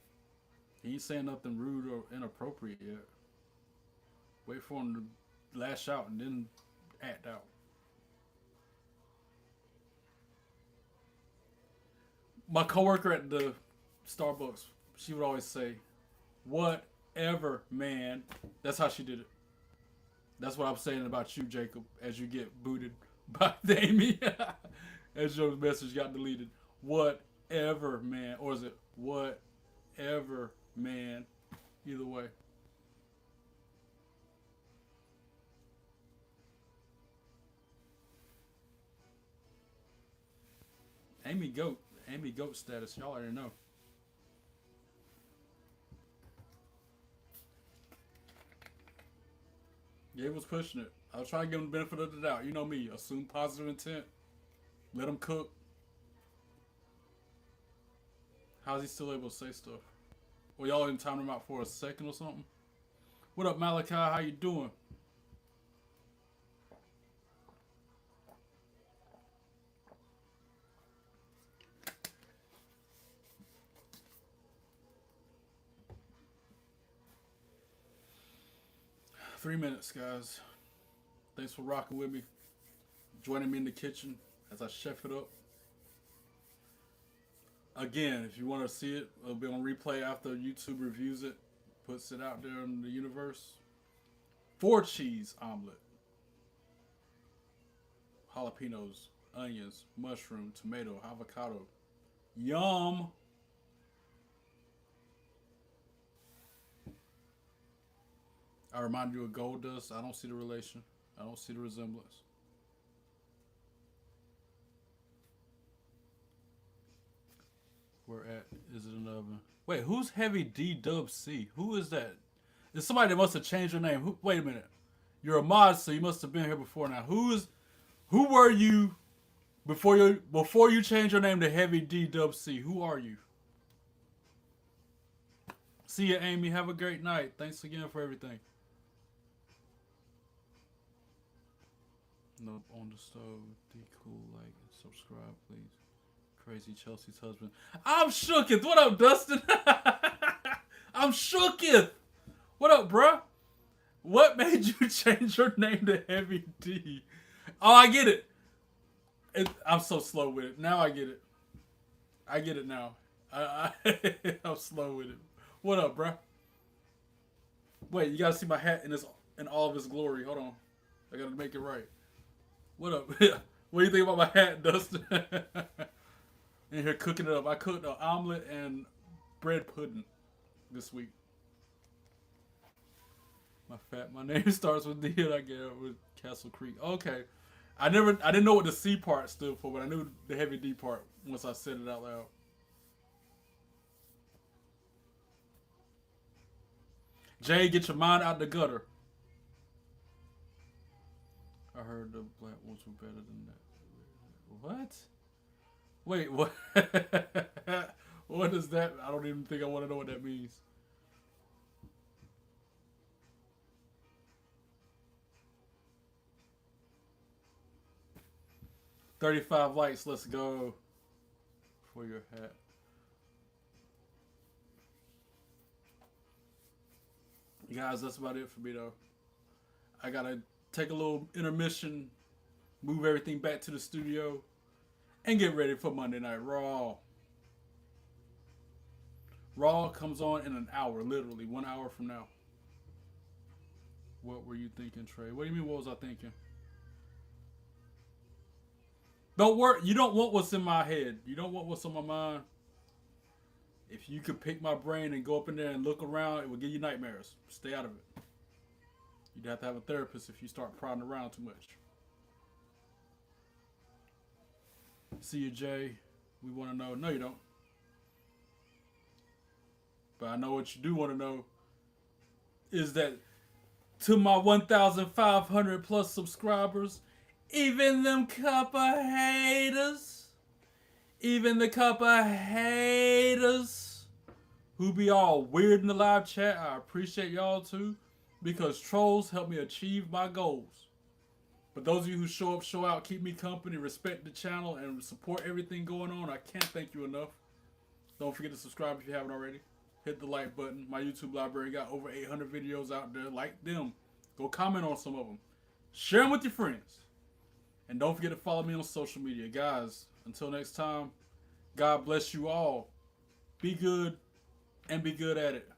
[SPEAKER 1] He ain't saying nothing rude or inappropriate yet. Wait for him to lash out and then act out. My coworker at the Starbucks, she would always say, whatever, man. That's how she did it. That's what I'm saying about you, Jacob, as you get booted by Amy. As your message got deleted. Whatever, man. Or is it whatever? ever, man. Either way. Amy Goat status. Y'all already know. Gabe was pushing it. I was trying to give him the benefit of the doubt. You know me. Assume positive intent. Let him cook. How's he still able to say stuff? Well, y'all didn't time him out for a second or something? What up, Malachi? How you doing? Three minutes, guys. Thanks for rocking with me. Joining me in the kitchen as I chef it up. Again, if you want to see it, it'll be on replay after YouTube reviews it, puts it out there in the universe. 4-cheese omelet. Jalapenos, onions, mushroom, tomato, avocado. Yum! I remind you of gold dust. I don't see the relation. I don't see the resemblance. Where at? Is it an oven? Wait, who's Heavy D Dub C? Who is that? It's somebody that must have changed your name. Wait a minute. You're a mod, so you must have been here before now. Who were you before you changed your name to Heavy D Dub C? Who are you? See ya, Amy. Have a great night. Thanks again for everything. Nope, on the stove. Be cool, like, and subscribe, please. Crazy Chelsea's husband. I'm shooketh. What up, Dustin? I'm shooketh. What up, bruh? What made you change your name to Heavy D? Oh, I get it. I'm so slow with it. Now I get it. I get it now. I'm slow with it. What up, bruh? Wait, you gotta see my hat in all of its glory. Hold on. I gotta make it right. What up? What do you think about my hat, Dustin? In here cooking it up. I cooked an omelet and bread pudding this week. My name starts with D and I get it with Castle Creek. Okay. I didn't know what the C part stood for, but I knew the Heavy D part once I said it out loud. Jay, get your mind out the gutter. I heard the black ones were better than that. What? Wait, what? What is that? I don't even think I want to know what that means. $35 likes. Let's go. For your hat. Guys, that's about it for me though. I gotta take a little intermission, move everything back to the studio, and get ready for Monday Night Raw. Raw comes on in an hour, literally 1 hour from now. What were you thinking, Trey? What do you mean, what was I thinking? Don't worry, you don't want what's in my head. You don't want what's on my mind. If you could pick my brain and go up in there and look around, it will give you nightmares. Stay out of it. You'd have to have a therapist if you start prodding around too much. See you, Jay. We want to know. No, you don't. But I know what you do want to know is that to my 1,500 plus subscribers, even them couple haters, even the couple haters who be all weird in the live chat, I appreciate y'all too, because trolls help me achieve my goals. But those of you who show up, show out, keep me company, respect the channel, and support everything going on, I can't thank you enough. Don't forget to subscribe if you haven't already. Hit the like button. My YouTube library got over 800 videos out there. Like them. Go comment on some of them. Share them with your friends. And don't forget to follow me on social media. Guys, until next time, God bless you all. Be good and be good at it.